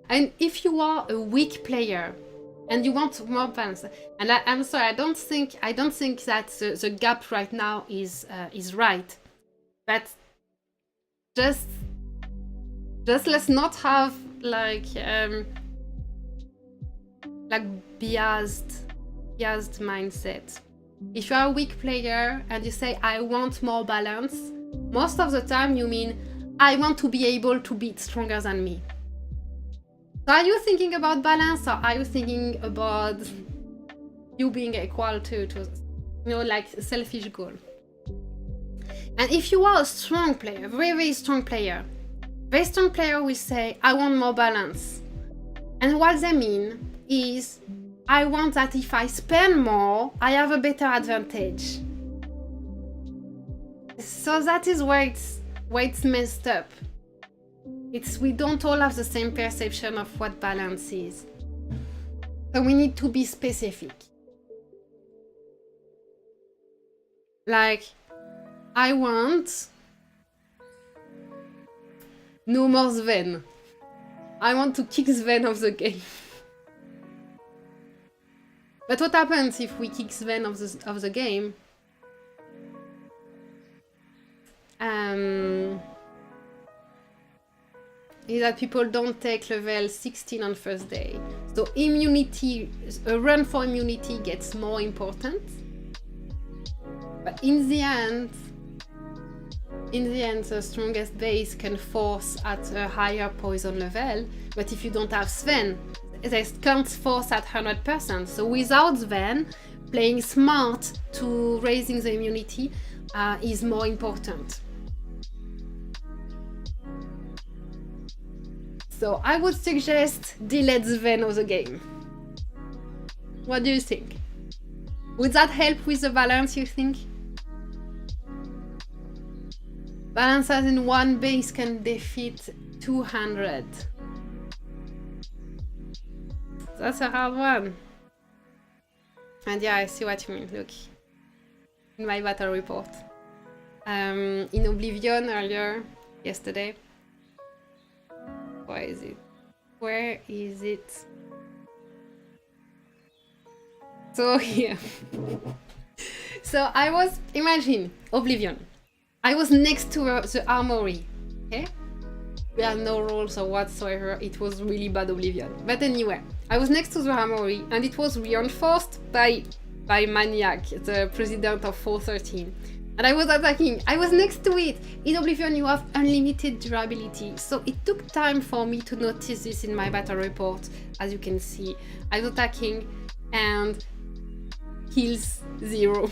And if you are a weak player and you want more balance, and I'm sorry, I don't think that the gap right now is right. But just let's not have like biased mindset. If you are a weak player and you say I want more balance, most of the time you mean I want to be able to beat stronger than me. So are you thinking about balance, or are you thinking about you being equal to like a selfish goal? And if you are a strong player, very strong player will say I want more balance. And what they mean is I want that if I spend more, I have a better advantage. So that is where it's messed up. We don't all have the same perception of what balance is. So we need to be specific. Like, I want no more Sven. I want to kick Sven off the game. But what happens if we kick Sven off the game? Is that people don't take level 16 on first day. So immunity, a run for immunity gets more important. But in the end, the strongest base can force at a higher poison level. But if you don't have Sven, they can't force at 100%. So without Sven, playing smart to raising the immunity is more important. So I would suggest delete Sven of the game. What do you think? Would that help with the balance, you think? Balance as in one base can defeat 200. That's a hard one. And yeah, I see what you mean. Look, in my battle report. In Oblivion earlier, yesterday. Where is it? So here. So I was, imagine, Oblivion. I was next to the armory, okay? We had no rolls or whatsoever. It was really bad Oblivion. But anyway, I was next to the armory and it was reinforced by Maniac, the president of 413. And I was attacking. I was next to it. In Oblivion, you have unlimited durability. So it took time for me to notice this in my battle report. As you can see, I was attacking and kills 0.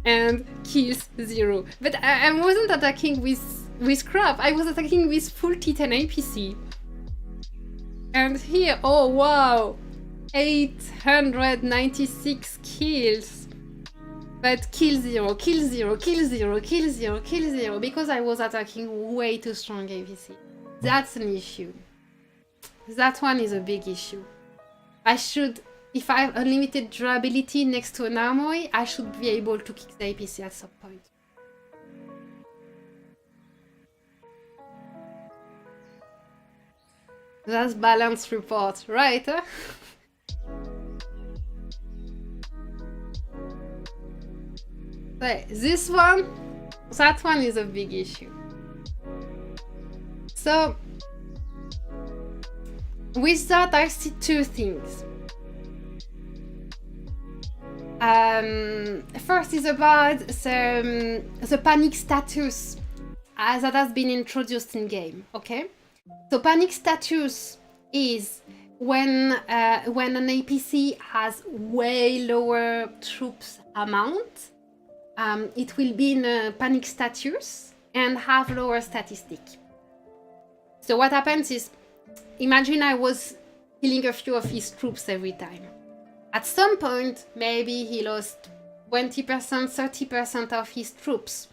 And kills 0. But I wasn't attacking with crap. I was attacking with full Titan APC. And here, oh wow, 896 kills. But kill 0, kill 0, kill 0, kill 0, kill 0, because I was attacking way too strong APC. That's an issue. That one is a big issue. I should, if I have unlimited durability next to an armory, I should be able to kick the APC at some point. That's balance report, right? Huh? This one, that one is a big issue. So, with that, I see two things. First is about the panic status that has been introduced in game, okay? So panic status is when an APC has way lower troops amount, it will be in a panic status and have lower statistic. So what happens is, imagine I was killing a few of his troops every time. At some point, maybe he lost 20%, 30% of his troops.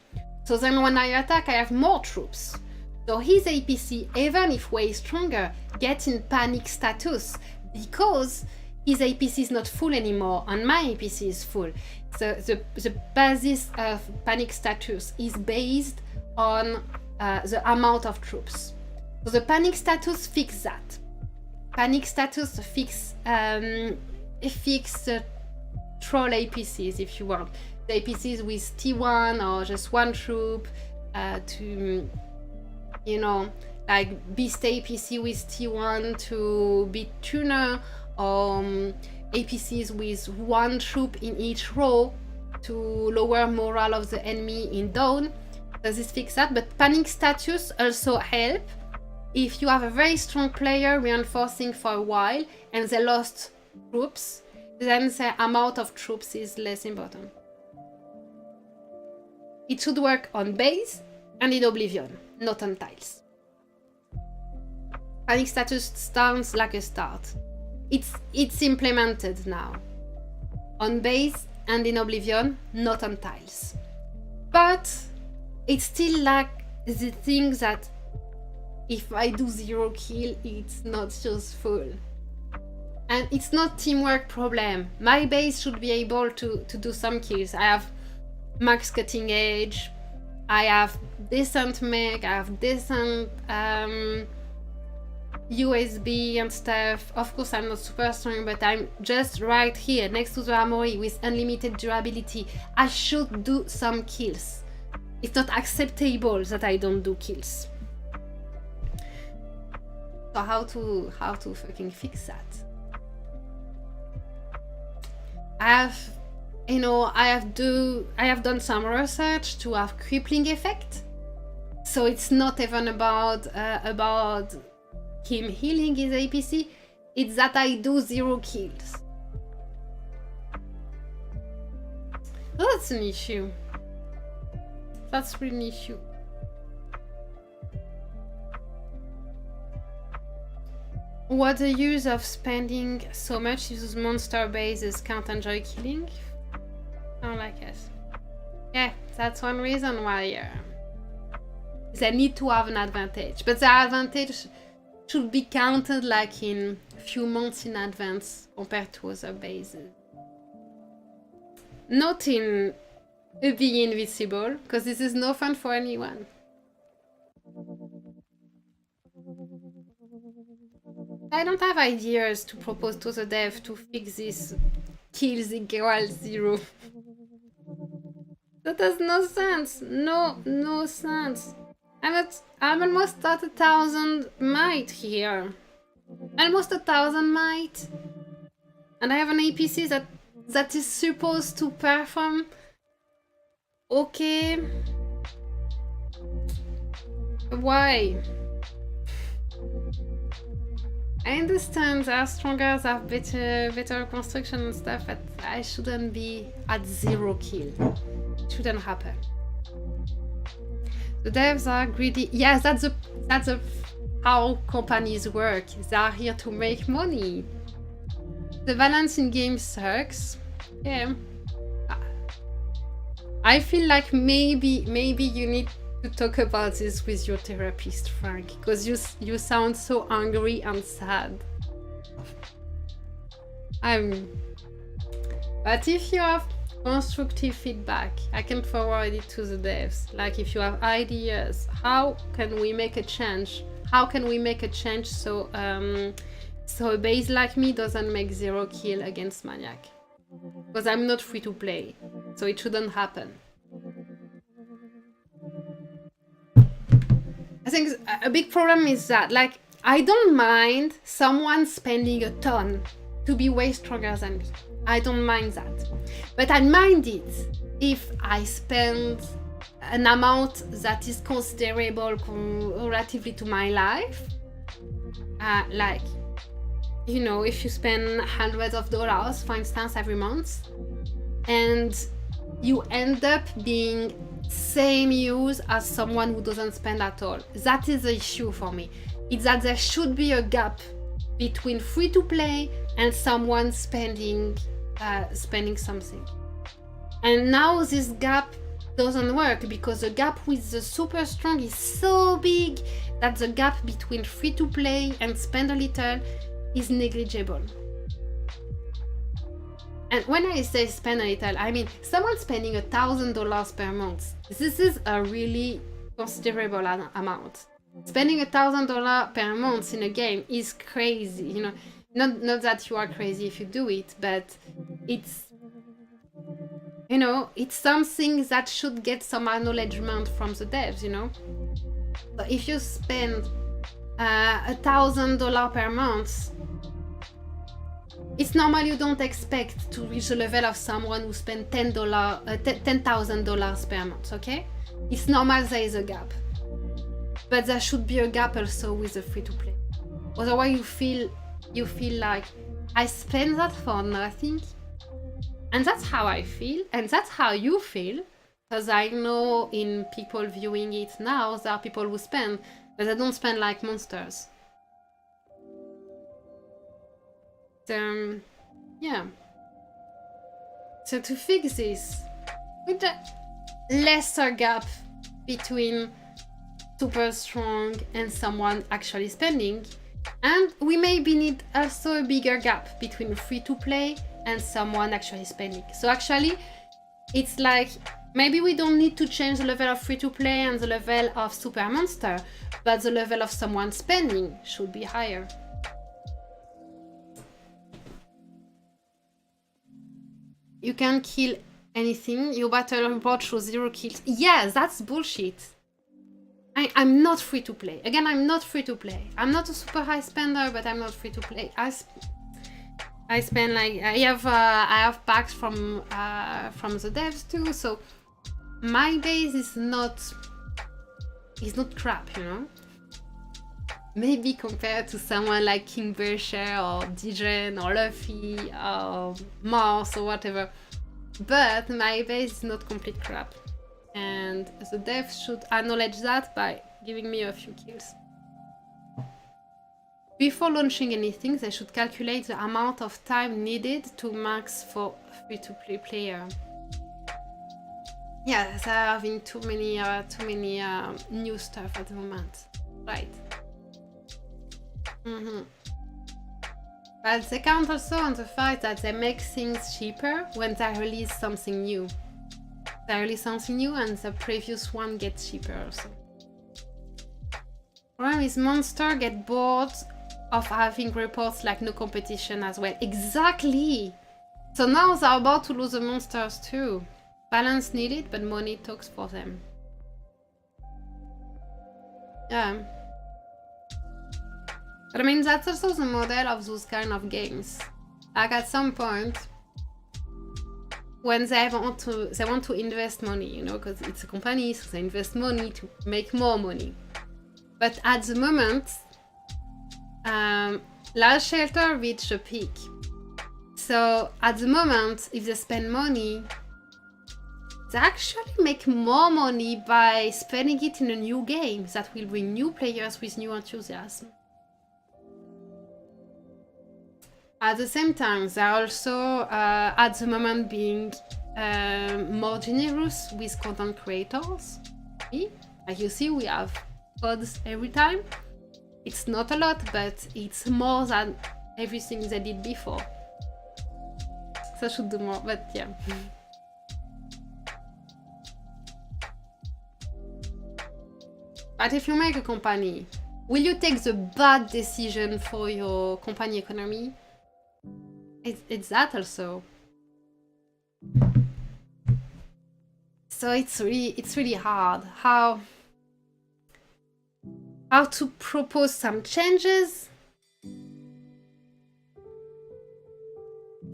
So then when I attack, I have more troops. So his APC, even if way stronger, gets in panic status because his APC is not full anymore and my APC is full. So the basis of panic status is based on the amount of troops. So the panic status fixes that. Panic status fix the troll APCs if you want. The APCs with T1 or just one troop to, you know, like beast APC with T1 to beat tuner, or APCs with one troop in each row to lower morale of the enemy in dawn. Does this fix that? But panic status also help if you have a very strong player reinforcing for a while and they lost troops, then the amount of troops is less important. It should work on base and in Oblivion, not on tiles. Panic status sounds like a start. It's implemented now. On base and in Oblivion, not on tiles. But it's still like the thing that if I do 0 kill, it's not useful. And it's not teamwork problem. My base should be able to do some kills. I have max cutting edge, I have decent mech, I have decent USB and stuff. Of course I'm not super strong, but I'm just right here next to the armory with unlimited durability. I should do some kills. It's not acceptable that I don't do kills. So how to fucking fix that? I have done some research to have crippling effect. So it's not even about him healing his APC. It's that I do 0 kills. That's an issue. That's really an issue. What the use of spending so much if those monster bases can't enjoy killing? I don't like it. Yeah, that's one reason why they need to have an advantage. But the advantage should be counted like in a few months in advance compared to other bases. Not in being invincible, because this is no fun for anyone. I don't have ideas to propose to the dev to fix this kills equals 0. That has no sense. No sense. I'm almost at 1,000 might here. Almost 1,000 might. And I have an APC that is supposed to perform okay. Why? I understand they are stronger, they have better construction and stuff, but I shouldn't be at 0 kill. It shouldn't happen. The devs are greedy. Yes, that's how companies work. They are here to make money. The balance in games sucks. Yeah. I feel like maybe you need to talk about this with your therapist, Frank, because you sound so angry and sad. But if you have constructive feedback, I can forward it to the devs. Like if you have ideas, how can we make a change? How can we make a change so a base like me doesn't make 0 kill against Maniac? Because I'm not free to play, so it shouldn't happen. I think a big problem is that, like, I don't mind someone spending a ton to be way stronger than me. I don't mind that. But I mind it if I spend an amount that is considerable relatively to my life. Like, you know, if you spend hundreds of dollars, for instance, every month, and you end up being same use as someone who doesn't spend at all. That is the issue for me. It's that there should be a gap between free to play and someone spending something. And now this gap doesn't work because the gap with the super strong is so big that the gap between free to play and spend a little is negligible. And when I say spend a little, I mean someone spending $1,000 per month. This is a really considerable amount. Spending $1,000 per month in a game is crazy, you know. Not that you are crazy if you do it, but it's, you know, it's something that should get some acknowledgement from the devs, you know. So if you spend $1,000 per month, it's normal you don't expect to reach the level of someone who spent $10,000 per month, okay? It's normal there is a gap. But there should be a gap also with the free-to-play. Otherwise you feel like, I spent that for nothing? And that's how I feel, and that's how you feel. Because I know in people viewing it now, there are people who spend, but they don't spend like monsters. Yeah. So to fix this, with a lesser gap between super strong and someone actually spending, and we maybe need also a bigger gap between free to play and someone actually spending. So actually, it's like maybe we don't need to change the level of free to play and the level of super monster, but the level of someone spending should be higher. You can kill anything. Your battle report shows 0 kills. Yeah, that's bullshit. I'm not free to play. Again, I'm not free to play. I'm not a super high spender, but I'm not free to play. I spend like I have packs from the devs too. So my base is not crap, you know. Maybe compared to someone like King Bersher or Dijen or Luffy or Mars or whatever. But my base is not complete crap. And the devs should acknowledge that by giving me a few kills. Before launching anything, they should calculate the amount of time needed to max for free-to-play player. Yeah, they're having too many new stuff at the moment. Right. But they count also on the fact that they make things cheaper when they release something new. They release something new and the previous one gets cheaper also. Problem is monster get bored of having reports like no competition as well. Exactly! So now they're about to lose the monsters too. Balance needed, but money talks for them. Yeah. But I mean, that's also the model of those kind of games. Like at some point, when they want to invest money, you know, because it's a company, so they invest money to make more money. But at the moment, Large Shelter reached a peak. So at the moment, if they spend money, they actually make more money by spending it in a new game that will bring new players with new enthusiasm. At the same time, they're also, at the moment, being more generous with content creators. Like you see, we have pods every time. It's not a lot, but it's more than everything they did before. So I should do more, but yeah. But if you make a company, will you take the bad decision for your company economy? It's that also. So it's really hard how to propose some changes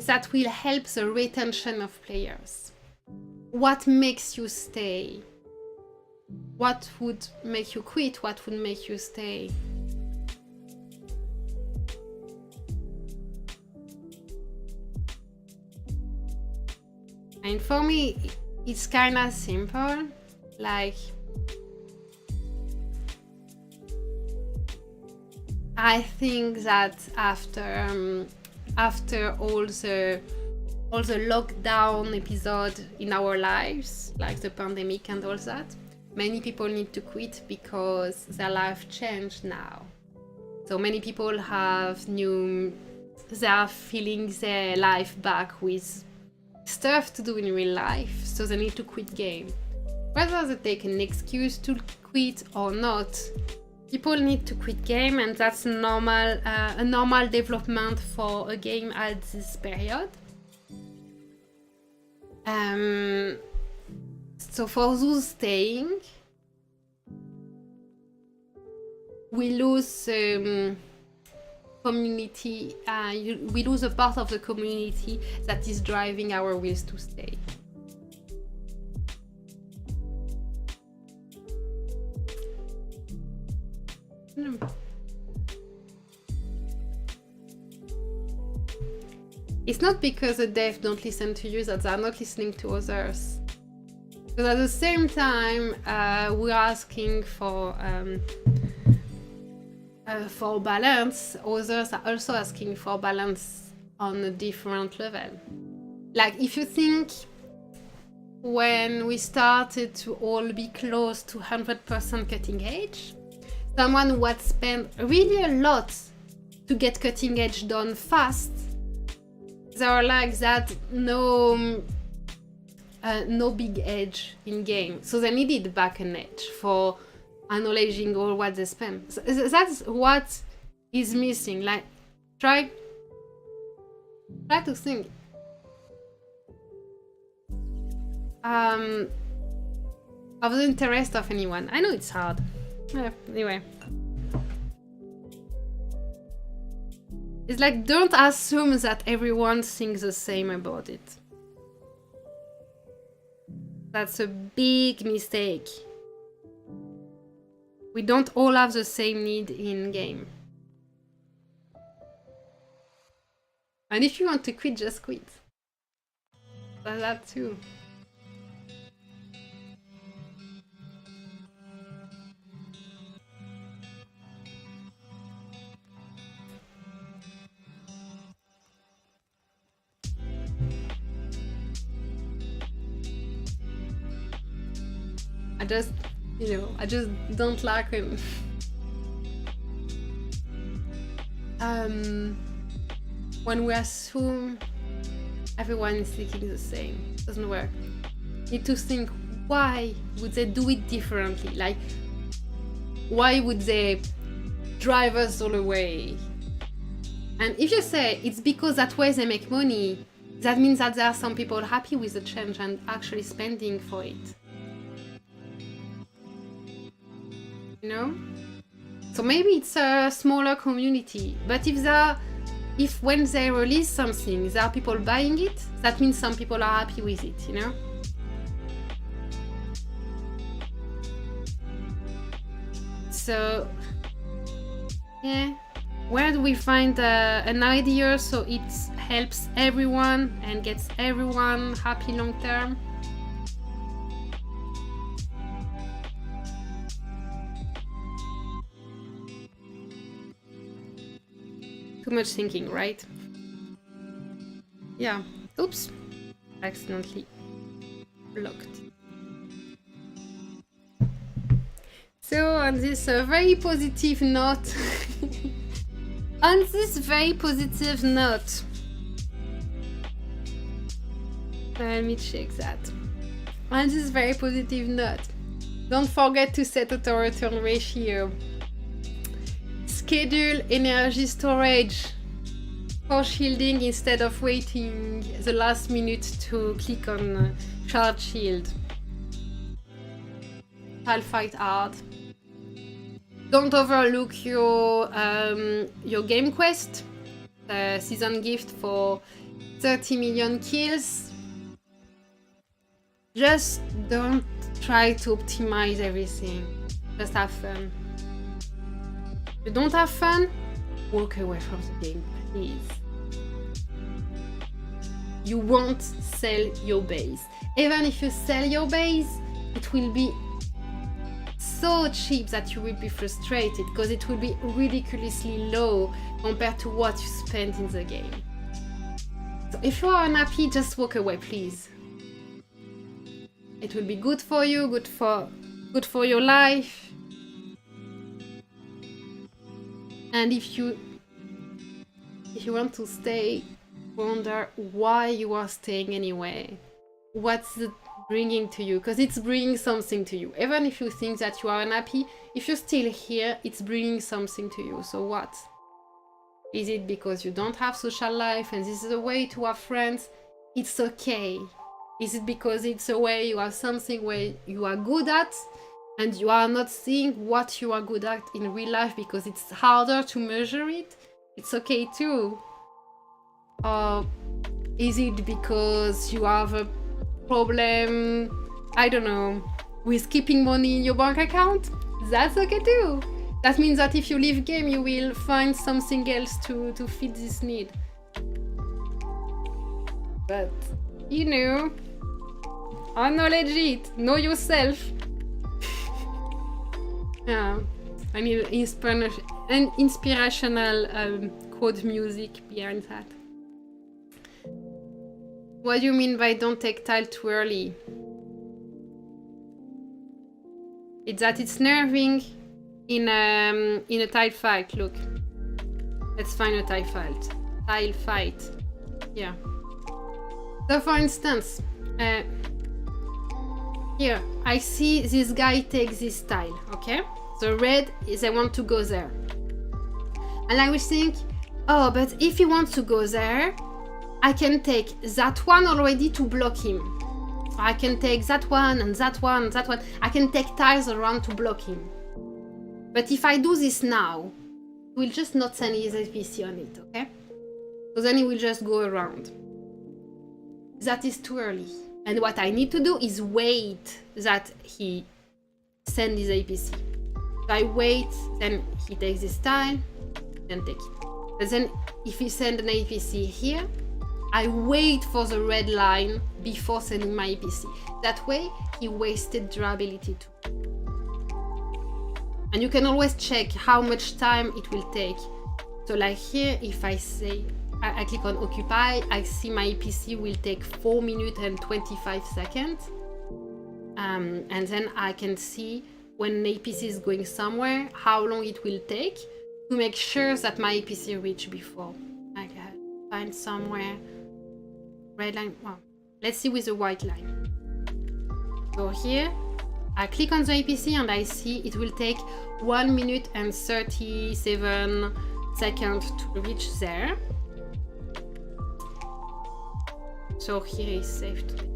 that will help the retention of players. What makes you stay? What would make you quit? What would make you stay? And for me, it's kind of simple. Like, I think that after all the all the lockdown episode in our lives, like the pandemic and all that, many people need to quit because their life changed now. So many people they are feeling their life back with stuff to do in real life, so they need to quit game. Whether they take an excuse to quit or not, people need to quit game, and that's a normal development for a game at this period. So for those staying, we lose community. We lose a part of the community that is driving our wills to stay. It's not because the devs don't listen to you that they're not listening to others. But at the same time, we're asking for balance. Others are also asking for balance on a different level. Like, if you think when we started to all be close to 100% cutting edge, someone would spend really a lot to get cutting edge done fast. There are like that no big edge in game, so they needed back an edge for acknowledging all what they spend. So that's what is missing. Like, try to think of the interest of anyone. I know it's hard. Anyway, it's like, don't assume that everyone thinks the same about it. That's a big mistake. We don't all have the same need in game. And if you want to quit, just quit. That's that too. I just don't like him. When we assume everyone is thinking the same, it doesn't work. You need to think, why would they do it differently? Like, why would they drive us all away? And if you say it's because that way they make money, that means that there are some people happy with the change and actually spending for it. You know? So maybe it's a smaller community, but if when they release something, there are people buying it, that means some people are happy with it, you know? So, yeah, where do we find an idea so it helps everyone and gets everyone happy long term? Too much thinking, right? Yeah. Oops. Accidentally blocked. So on this very positive note, let me check that. On this very positive note, don't forget to set auto return ratio. Schedule energy storage for shielding instead of waiting the last minute to click on charge shield. I'll fight hard. Don't overlook your game quest, season gift for 30 million kills. Just don't try to optimize everything. Just have fun. If you don't have fun, walk away from the game, please. You won't sell your base. Even if you sell your base, it will be so cheap that you will be frustrated because it will be ridiculously low compared to what you spent in the game. So if you are unhappy, just walk away, please. It will be good for you, good for your life. And if you want to stay, wonder why you are staying anyway. What's it bringing to you? Because it's bringing something to you. Even if you think that you are unhappy, if you're still here, it's bringing something to you. So what? Is it because you don't have social life and this is a way to have friends? It's okay. Is it because it's a way you have something where you are good at and you are not seeing what you are good at in real life because it's harder to measure it? It's okay too. Or is it because you have a problem, I don't know, with keeping money in your bank account? That's okay too. That means that if you leave game, you will find something else to fit this need. But, you know, acknowledge it, know yourself. Yeah, I need an inspirational quote music behind that. What do you mean by don't take tile too early? It's that it's nerving in a tile fight. Look, let's find a tile fight. Tile fight. Yeah. So for instance, here I see this guy takes this tile. Okay. So red is I want to go there, and I will think, oh, but if he wants to go there, I can take that one already to block him. I can take that one and that one and that one. I can take tiles around to block him. But if I do this now, he will just not send his APC on it, okay? So then he will just go around. That is too early. And what I need to do is wait that he send his APC. So I wait, then he takes this tile, then take it. But then if he send an APC here, I wait for the red line before sending my APC. That way, he wasted their ability to. And you can always check how much time it will take. So like here, if I say, I click on occupy, I see my APC will take 4 minutes and 25 seconds. And then I can see when an APC is going somewhere, how long it will take to make sure that my APC reach before. I can find somewhere. Red line, well, let's see with the white line. So here, I click on the APC and I see it will take 1 minute and 37 seconds to reach there. So here is safe to take.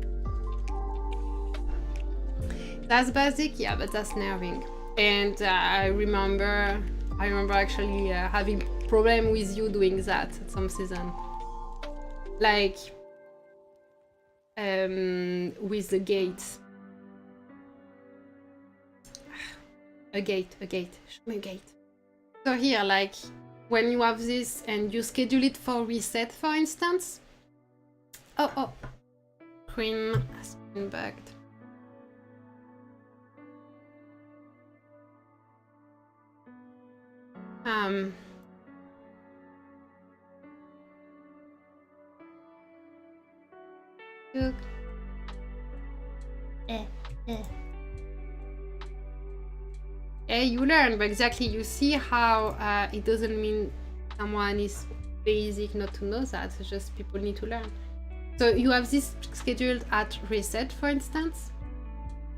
That's basic, yeah, but that's nerving. And I remember actually having problem with you doing that at some season. Like, with the gates. A gate. Show me a gate. So here, like, when you have this and you schedule it for reset, for instance. Oh. Queen has been bugged. Look. Yeah, you learn, but exactly you see how it doesn't mean someone is basic not to know that. It's just people need to learn. So you have this scheduled at reset, for instance,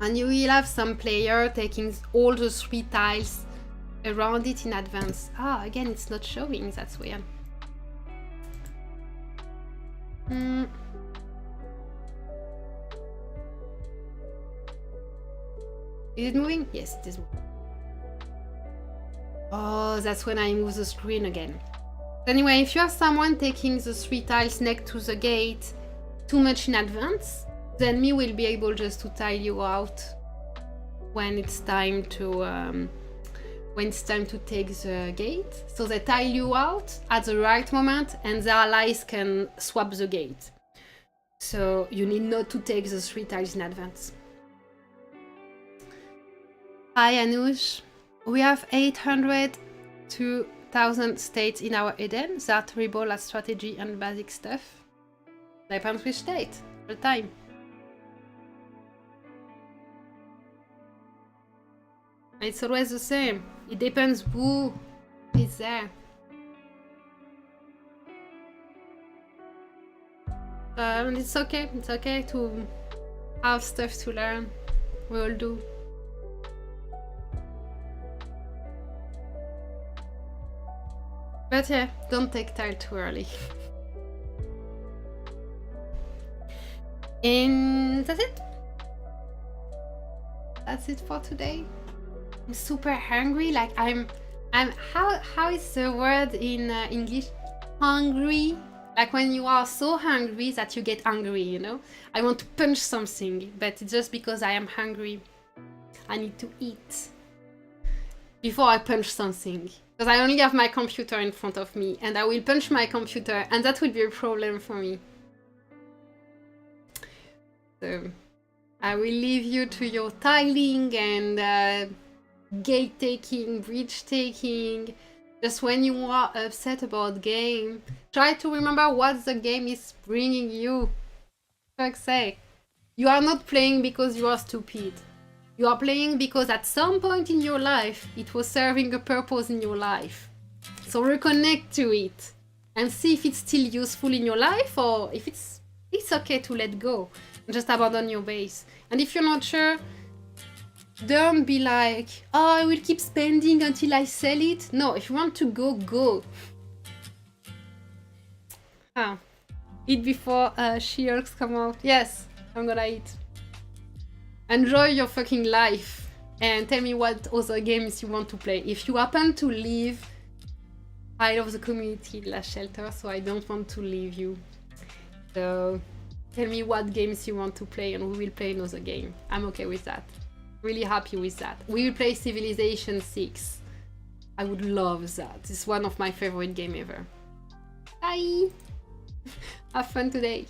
and you will have some player taking all the 3 tiles around it in advance. Again, it's not showing. That's weird. Is it moving? Yes, it is moving. Oh, that's when I move the screen again. Anyway, if you have someone taking the 3 tiles next to the gate too much in advance, then me will be able just to tile you out when it's time to take the gate. So they tile you out at the right moment and the allies can swap the gate. So you need not to take the 3 tiles in advance. Hi Anush. We have 800 to 1000 states in our Eden that rebel at strategy and basic stuff. Depends which state, all the time. It's always the same. It depends who is there. And it's okay. It's okay to have stuff to learn. We all do. But yeah, don't take time too early. And that's it. That's it for today. I'm super hungry. Like I'm. How is the word in English? Hungry. Like when you are so hungry that you get angry, you know? I want to punch something, but it's just because I am hungry. I need to eat before I punch something. Because I only have my computer in front of me, and I will punch my computer, and that will be a problem for me. So I will leave you to your tiling and gate taking, bridge taking. Just when you are upset about game, try to remember what the game is bringing you. For fuck's sake. You are not playing because you are stupid. You are playing because at some point in your life, it was serving a purpose in your life. So reconnect to it and see if it's still useful in your life or if it's okay to let go and just abandon your base. And if you're not sure, don't be like, oh, I will keep spending until I sell it. No, if you want to go, go. Eat before She-Hulks come out. Yes, I'm gonna eat. Enjoy your fucking life and tell me what other games you want to play. If you happen to leave, I love the community last shelter, so I don't want to leave you. So tell me what games you want to play and we will play another game. I'm okay with that. Really happy with that. We will play Civilization 6. I would love that. It's one of my favorite games ever. Bye! Have fun today.